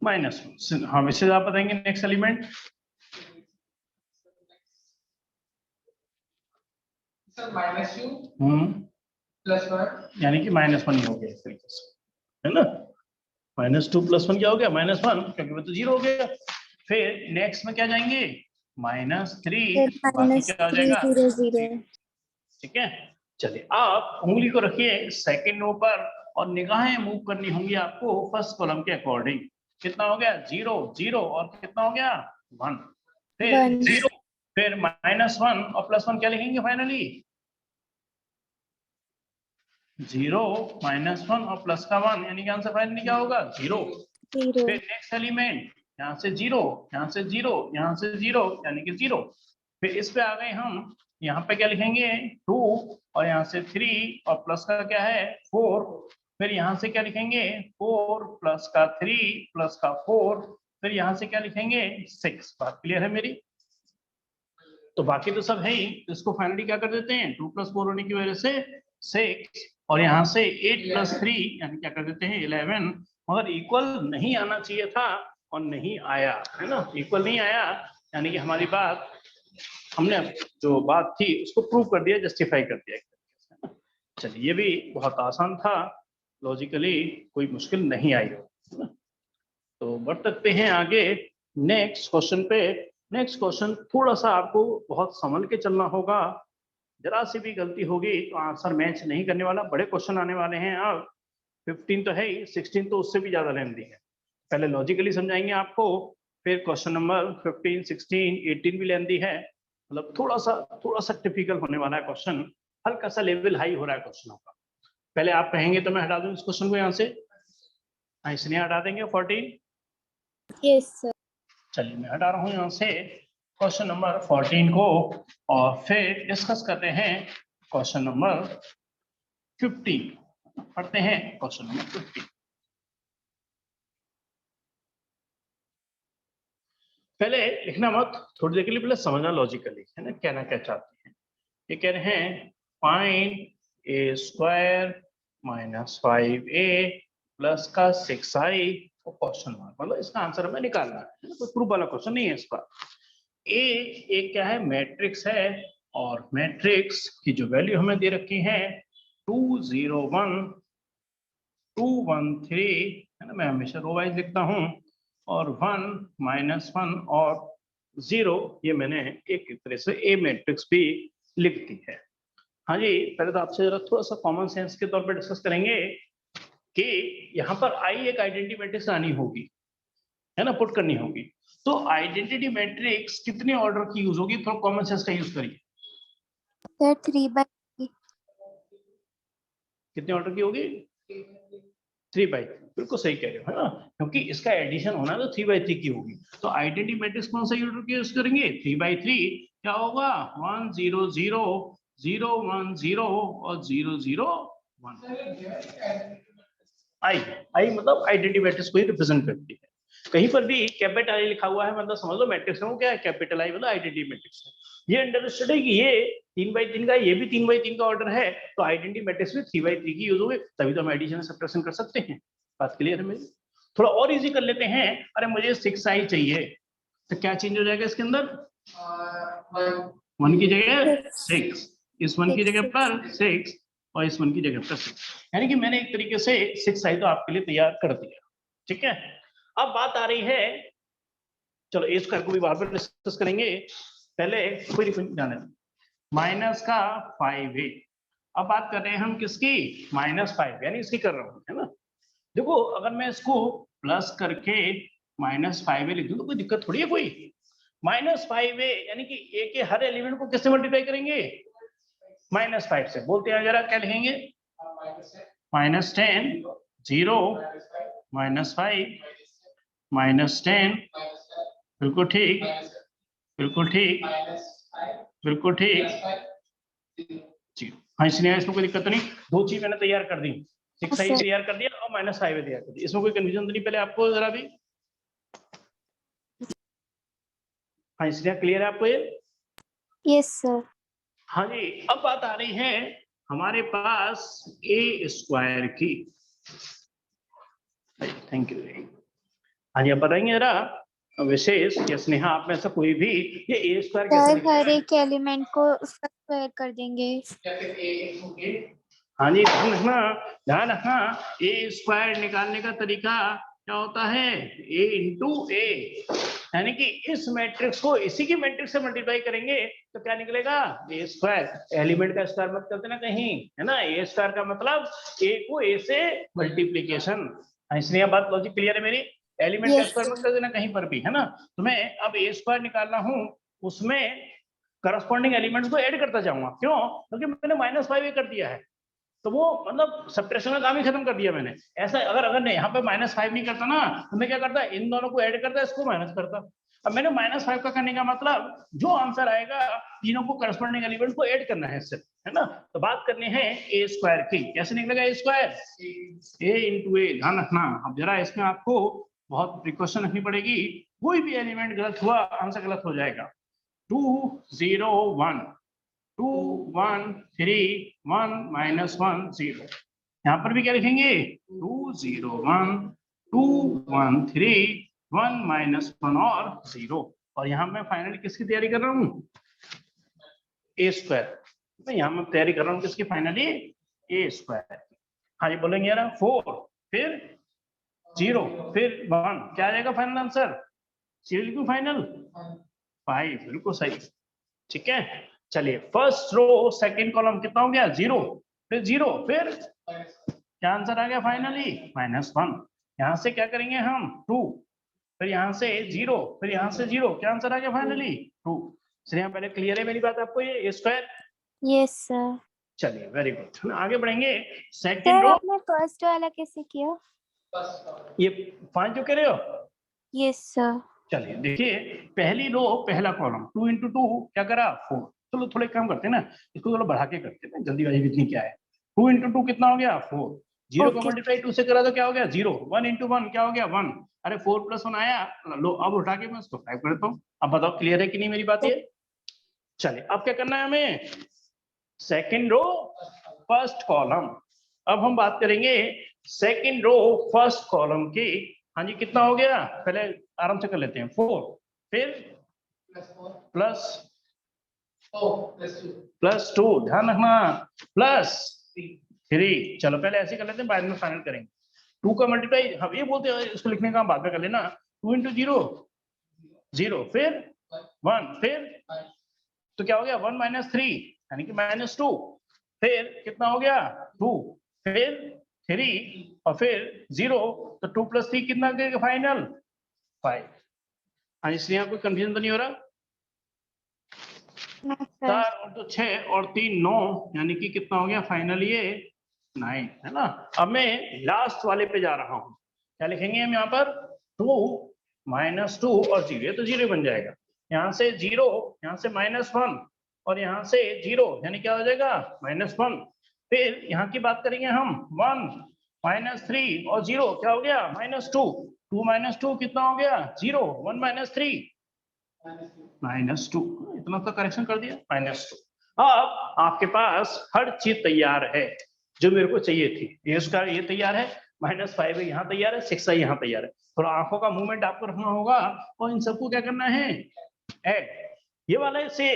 -1। हाँ वैसे आप बताएंगे नेक्स्ट एलिमेंट। Sir, -2 +1 यानी कि -1 ही हो गया इस तरीके से है ना। -2 +1 क्या हो गया -1 क्योंकि वो तो 0 हो गया। फिर नेक्स्ट में क्या जाएंगे -3 बाकी क्या हो जाएगा 0 0। ठीक है। चलिए आप उंगली को रखिए सेकंड रो पर और निगाहें मूव करनी होंगी आपको फर्स्ट कॉलम के अकॉर्डिंग। कितना हो गया 0 0 और कितना हो गया 1 फिर 1 0 फिर -1 और +1 क्या लिखेंगे फाइनली 0 -1 और प्लस का 1 यानी कि आंसर फाइनली क्या होगा 0। 0 फिर नेक्स्ट एलिमेंट यहाँ से 0 यहाँ से 0 यहाँ से 0 यानी कि 0। फिर इस पे आ गए हम यहाँ पे क्या लिखेंगे 2 और यहाँ से 3 और प्लस का क्या है 4। फिर यहाँ से क्या लिखेंगे 4 प्लस का 3 प्लस का 4 फिर यहाँ से क्या लिखेंगे 6। बात क्लियर है मेरी। तो बाकी तो सब है ही, तो इसको फाइनली क्या कर देते हैं 2 + 4 होने की वजह से 6 और यहाँ से 8 + 3 यानी क्या कर देते हैं 11। मगर इक्वल नहीं आना चाहिए था और नहीं आया है ना। इक्वल नहीं आया यानी कि हमारी बात हमने जो बात थी उसको प्रूव कर दिया जस्टिफाई कर दिया। चलिए ये भी बहुत आसान था लॉजिकली, कोई मुश्किल नहीं आई हो। तो बढ़ सकते हैं आगे नेक्स्ट क्वेश्चन पे। नेक्स्ट क्वेश्चन थोड़ा सा आपको बहुत संभल के चलना होगा, जरा सी भी गलती होगी तो आंसर मैच नहीं करने वाला। बड़े क्वेश्चन आने वाले हैं अब 15 तो है ही, 16 तो उससे भी ज्यादा लेंथी है। पहले लॉजिकली समझाएंगे आपको, फिर क्वेश्चन नंबर 15 16 18 भी लेंथी है। मतलब थोड़ा सा टिपिकल होने वाला है क्वेश्चन, हल्का सा लेवल हाई हो रहा है क्वेश्चनों का। पहले आप कहेंगे तो मैं हटा दूं इस क्वेश्चन को यहाँ से, इसलिए हटा देंगे 14। Yes sir. चलिए मैं हटा रहा हूँ यहाँ से क्वेश्चन नंबर 14 को और फिर डिस्कस करते हैं क्वेश्चन नंबर 15। पढ़ते हैं क्वेश्चन नंबर 15। पहले लिखना मत, थोड़ी देर के लिए पहले समझना लॉजिकली है ना, कहना क्या चाहते हैं। ये कह रहे हैं फाइंड a² - 5a प्लस का 6i और क्वेश्चन मार्क, मतलब इसका आंसर हमें निकालना है, कोई प्रूफ वाला क्वेश्चन नहीं है इसका। ए क्या है मैट्रिक्स है और मैट्रिक्स की जो वैल्यू हमें दे रखी है 2 0 1 2 1 3 है ना। मैं हमेशा रो वाइज लिखता हूँ और 1 -1 और 0 ये मैंने एक तरह से ए मैट्रिक्स भी लिख दी है। हाँ जी पहले तो आपसे जरा थोड़ा सा कॉमन सेंस के तौर पे डिस्कस करेंगे कि यहाँ पर आई एक आइडेंटिटी मैट्रिक्स आनी होगी है ना, पुट करनी होगी। तो आइडेंटिटी मैट्रिक्स कितने ऑर्डर की यूज होगी, थोड़ा कॉमन सेंस का यूज करिए। सर 3/3 कितने ऑर्डर की होगी 3/3। बिल्कुल सही कह रहे हो है ना, क्योंकि इसका एडिशन होना है तो 3/3 की होगी। तो आइडेंटिटी मैट्रिक्स कौन सा ऑर्डर की यूज करेंगे 3/3। क्या होगा 1 0 0 0 1 0 और 0 0 1। आई मतलब आइडेंटिटी मैट्रिक्स को ही रिप्रेजेंट करती है। कहीं पर भी कैपिटल आई लिखा हुआ है मतलब समझ लो मैट्रिक्स में क्या है, कैपिटल आई मतलब आइडेंटिटी मैट्रिक्स है। ये अंडरस्टूड है कि ये 3/3 का, ये भी 3/3 का ऑर्डर है, तो आइडेंटिटी मैट्रिक्स में 3/3 की यूज होगी, तभी तो हम एडिशन सब्ट्रैक्शन कर सकते हैं। बात क्लियर है मेरी। थोड़ा और इजी कर लेते हैं। अरे मुझे 6i चाहिए, तो क्या चेंज हो जाएगा इसके अंदर 1 की जगह 6, इस 1 की जगह पर 6 और इस 1 की जगह पर 6, यानी कि मैंने एक तरीके से 6i तो आपके लिए तैयार कर दिया। ठीक है, अब बात आ रही है, चलो ए स्क्वायर को भी बार बार डिस्कस करेंगे, पहले कोई जाने माइनस का 5a। अब बात कर रहे हैं हम किसकी -5 यानी इसकी कर रहा हूँ है ना। देखो अगर मैं इसको प्लस करके -5a लिख दूं तो कोई दिक्कत थोड़ी है कोई। -5a यानी कि a के हर एलिमेंट को किससे मल्टीप्लाई करेंगे -5 से। बोलते हैं जरा क्या लिखेंगे -10 0 -5 -10 बिल्कुल ठीक, minus बिल्कुल ठीक, minus 5 बिल्कुल ठीक। plus 5 0. जी हाँ, इसलिए इसमें कोई दिक्कत तो नहीं। दो चीज मैंने तैयार कर दी, 6 Yes, sir. तैयार कर दिया और -5 तैयार कर दिया। इसमें कोई कंफ्यूजन तो नहीं पहले आपको जरा भी? हाँ, इसलिए क्लियर है आपको ये? Yes, sir. हाँ जी, अब बात आ रही है हमारे पास ए स्क्वायर की। Thank you. हाँ जी, अब बताएंगे जरा विशेष या स्नेहा, आप में से कोई भी ये ए स्क्वायर कैसे सर लिखते हर हैं? एक एलिमेंट को उसका स्क्वायर कर देंगे। या फिर a into a. हाँ जी, ध्यान रखना, ए स्क्वायर निकालने का तरीका क्या होता है? ए इंटू ए, यानी कि इस मैट्रिक्स को इसी की मैट्रिक्स से मल्टीप्लाई करेंगे तो क्या निकलेगा? ए स्क्वायर। एलिमेंट का स्क्वायर मत करते ना कहीं, है ना? ए स्क्वायर का मतलब ए को ए से मल्टीप्लीकेशन। इसलिए बात लॉजिक क्लियर है मेरी? एलिमेंट का Yes, स्क्वायर मत sir. कर देना कहीं पर भी, है ना? तो मैं अब ए स्क्वायर निकालना हूं, उसमें करस्पॉन्डिंग एलिमेंट्स को ऐड करता जाऊंगा। क्यों? क्योंकि मैंने -5 कर दिया है, तो वो मतलब सब्ट्रैक्शन का काम ही खत्म कर दिया मैंने। ऐसा अगर नहीं यहाँ पे -5 नहीं करता ना, तो मैं क्या करता? इन दोनों को ऐड करता, इसको माइनस करता। अब मैंने -5 का करने का मतलब जो आंसर आएगा तीनों को करस्पॉन्डिंग एलिमेंट को ऐड करना है सिर्फ, है ना? तो बात करनी है ए स्क्वायर की। कैसे निकलेगा ए स्क्वायर? ए इंटू ए। ध्यान रखना, अब जरा इसमें आपको बहुत प्रिकॉशन रखनी पड़ेगी। कोई भी एलिमेंट गलत हुआ, आंसर गलत हो जाएगा। 2 0 1 2 1 3 1 -1 0। यहाँ पर भी क्या लिखेंगे? 2 0 1 2 1 3 1 -1 और 0। और यहाँ मैं फाइनली किसकी तैयारी कर रहा हूँ? ए स्क्वायर। मैं यहाँ में तैयारी कर रहा हूँ किसकी? फाइनली ए स्क्वायर। हाँ जी, बोलेंगे यार 4 फिर 0 फिर 1, क्या आ जाएगा फाइनल आंसर? 0 लिखूं फाइनल? 5, बिल्कुल सही। ठीक है, चलिए फर्स्ट रो सेकंड कॉलम कितना हो गया? 0 फिर 0 फिर क्या आंसर आ गया फाइनली? -1। यहाँ से क्या करेंगे हम? 2 फिर यहाँ से 0 फिर यहाँ से 0, क्या आंसर आ गया फाइनली? 2। चलिए पहले क्लियर है मेरी बात आपको ये स्क्वायर? Yes, sir. चलिए वेरी गुड, आगे बढ़ेंगे। सर सेकंड रो, आपने फर्स्ट वाला कैसे किया? ये 5 जो कह रहे हो? Yes, sir. चलिए देखिए, पहली रो पहला कॉलम 2 × 2 क्या करा? 4। चलो थोड़े काम करते हैं ना, इसको थोड़ा बढ़ा के करते हैं, जल्दीबाजी भी इतनी क्या है। 2 × 2 कितना हो गया? 4। 0 को Okay. मल्टीप्लाई 2 से करा तो क्या हो गया? 0। 1 × 1 क्या हो गया? 1। अरे 4 + 1 आया, लो अब उठा के मैं इसको 5 कर देता हूँ। अब बताओ क्लियर है कि नहीं मेरी बात ये? चलिए अब क्या करना है हमें? Second row first column. अब हम बात करेंगे सेकेंड रो फर्स्ट कॉलम की। हाँ जी, कितना हो गया? पहले आराम से कर लेते हैं। 4 फिर प्लस +2, ध्यान रखना, +3। चलो पहले ऐसे कर लेते हैं, बाद में फाइनल करेंगे। 2 का मल्टीप्लाई हम ये बोलते हैं, इसको लिखने का बाद में कर लेना। 2 × 0 0 फिर 1 फिर तो क्या हो गया? 1 - 3 यानी कि -2। फिर कितना हो गया? 2 फिर 3 और फिर 0, तो 2 + 3 कितना करेगा फाइनल? 5। हाँ, इसलिए यहाँ कोई कंफ्यूजन तो नहीं हो रहा? No, sir. 4 और 2 6 और 3 9, यानी कि कितना हो गया फाइनल? ये 9, है ना? अब मैं लास्ट वाले पे जा रहा हूँ। क्या लिखेंगे हम यहाँ पर? 2 -2 और 0, ये तो 0 बन जाएगा। यहाँ से 0, यहाँ से -1 और यहाँ से 0, यानी क्या हो जाएगा? -1। फिर यहाँ की बात करेंगे हम, 1 -3 और 0, क्या हो गया? -2। 2 - 2 कितना हो गया? 0। 1 - 3 -2, इतना तो करेक्शन कर दिया, -2। अब आपके पास हर चीज तैयार है जो मेरे को चाहिए थी। ये उसका ये तैयार है, -5 है यहाँ तैयार है, 6 है यहाँ तैयार है। थोड़ा आंखों का मूवमेंट आपको रखना होगा और इन सबको क्या करना है? ऐड। ये वाला से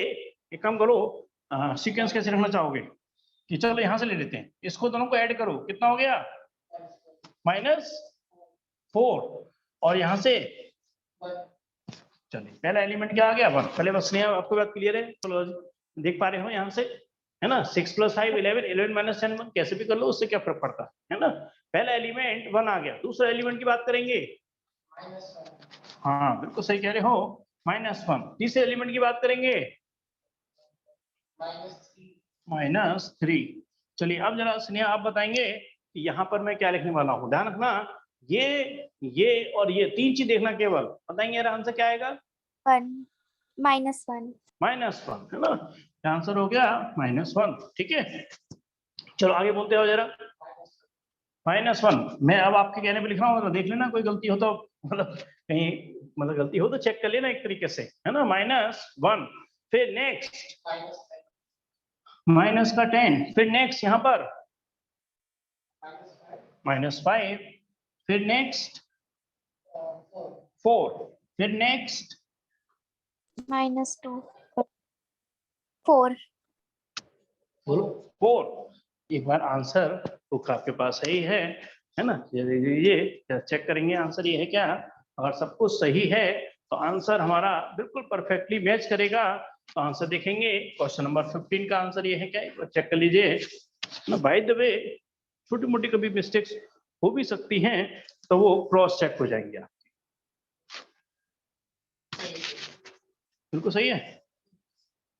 एक काम करो, सीक्वेंस कैसे रखना चाहोगे कि चलो यहाँ से ले लेते हैं, इसको दोनों को ऐड करो, कितना हो गया? -4 और यहाँ से चलिए पहला एलिमेंट क्या आ गया? 1। पहले बस नहीं, आपको बात क्लियर है? चलो देख पा रहे हो यहाँ से, है ना? 6 + 5 11 11 - 10 1, कैसे भी कर लो, उससे क्या फर्क पड़ता है ना? पहला एलिमेंट 1 आ गया। दूसरा एलिमेंट की बात करेंगे, हाँ बिल्कुल सही कह रहे हो, -1। तीसरे एलिमेंट की बात करेंगे, -3। चलिए अब जरा स्नेहा आप बताएंगे कि यहाँ पर मैं क्या लिखने वाला हूँ। ध्यान रखना, ये और ये 3 चीज देखना केवल, बताएंगे यार आंसर क्या आएगा? 1 -1 -1 है ना, आंसर हो गया -1। ठीक है, चलो आगे बोलते हो जरा। -1 मैं अब आपके कहने पे लिख रहा हूँ, तो देख लेना कोई गलती हो तो, मतलब कहीं मतलब गलती हो तो चेक कर लेना एक तरीके से, है ना। -1, फिर नेक्स्ट माइनस का 10, फिर नेक्स्ट यहाँ पर -5, फिर नेक्स्ट 4, फिर नेक्स्ट -2 4 बोलो 4। एक बार आंसर तो आपके पास सही है ना, ये चेक करेंगे आंसर ये है क्या। अगर सब कुछ सही है तो आंसर हमारा बिल्कुल परफेक्टली मैच करेगा। तो आंसर देखेंगे, क्वेश्चन नंबर 15 का आंसर ये है क्या, एक बार चेक कर लीजिए ना। बाय द वे छोटी मोटी कभी मिस्टेक्स हो भी सकती हैं, तो वो क्रॉस चेक हो जाएंगे आपकी। बिल्कुल सही है।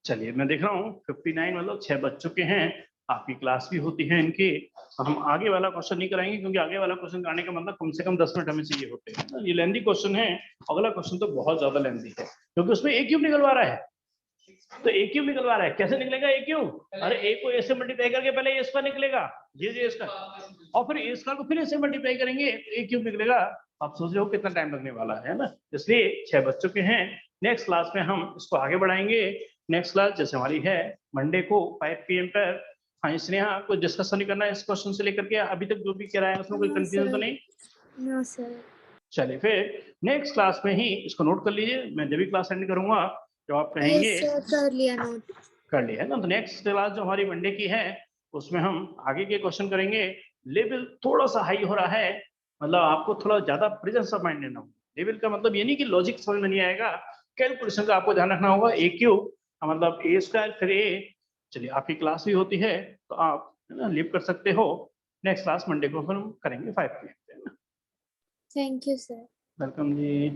चलिए मैं देख रहा हूँ 59 मतलब 6 बज चुके हैं, आपकी क्लास भी होती है इनकी। हम आगे वाला क्वेश्चन नहीं कराएंगे, क्योंकि आगे वाला क्वेश्चन कराने का मतलब कम से कम 10 मिनट हमें चाहिए होते हैं। ये लेंदी क्वेश्चन है, अगला क्वेश्चन तो बहुत ज्यादा लेंदी है, क्योंकि उसमें ए क्यूब निकलवा रहा है। तो ए क्यूब निकलवा रहा है, कैसे निकलेगा ए क्यूब? अरे ए को ए से मल्टीप्लाई करके पहले ए स्क्वायर निकलेगा, ये स्क्वायर, और फिर ए स्क्वायर को फिर ए से मल्टीप्लाई करेंगे तो ए क्यूब निकलेगा। आप सोच रहे हो कितना टाइम लगने वाला है ना। इसलिए 6 बज चुके हैं। नेक्स्ट क्लास में हम इसको आगे बढ़ाएंगे। नेक्स्ट क्लास जैसे हमारी है मंडे को 5 PM पर। हाँ, इसलिए यहाँ कोई डिस्कशन नहीं करना है इस क्वेश्चन से लेकर के अभी तक जो भी कह रहा है उसमें कोई No, कंफ्यूजन तो sir. नहीं। No sir. चलिए फिर नेक्स्ट क्लास में ही इसको नोट कर लीजिए, मैं जब भी क्लास एंड करूंगा जो आप कहेंगे यस सर, कर लिया नोट। कर लिया है ना। तो नेक्स्ट क्लास जो हमारी मंडे की है उसमें हम आगे के क्वेश्चन करेंगे। लेवल थोड़ा सा हाई हो रहा है, मतलब आपको थोड़ा ज्यादा प्रेजेंस ऑफ माइंड लेना होगा। लेवल का मतलब ये नहीं कि लॉजिक समझ में नहीं आएगा, कैलकुलेशन का आपको ध्यान रखना होगा। ए क्यूब मतलब ए स्क्वायर फिर ए। चलिए आपकी क्लास भी होती है तो आप है ना लीव कर सकते हो। नेक्स्ट क्लास मंडे को हम करेंगे 5 PM। Thank you sir. Welcome ji.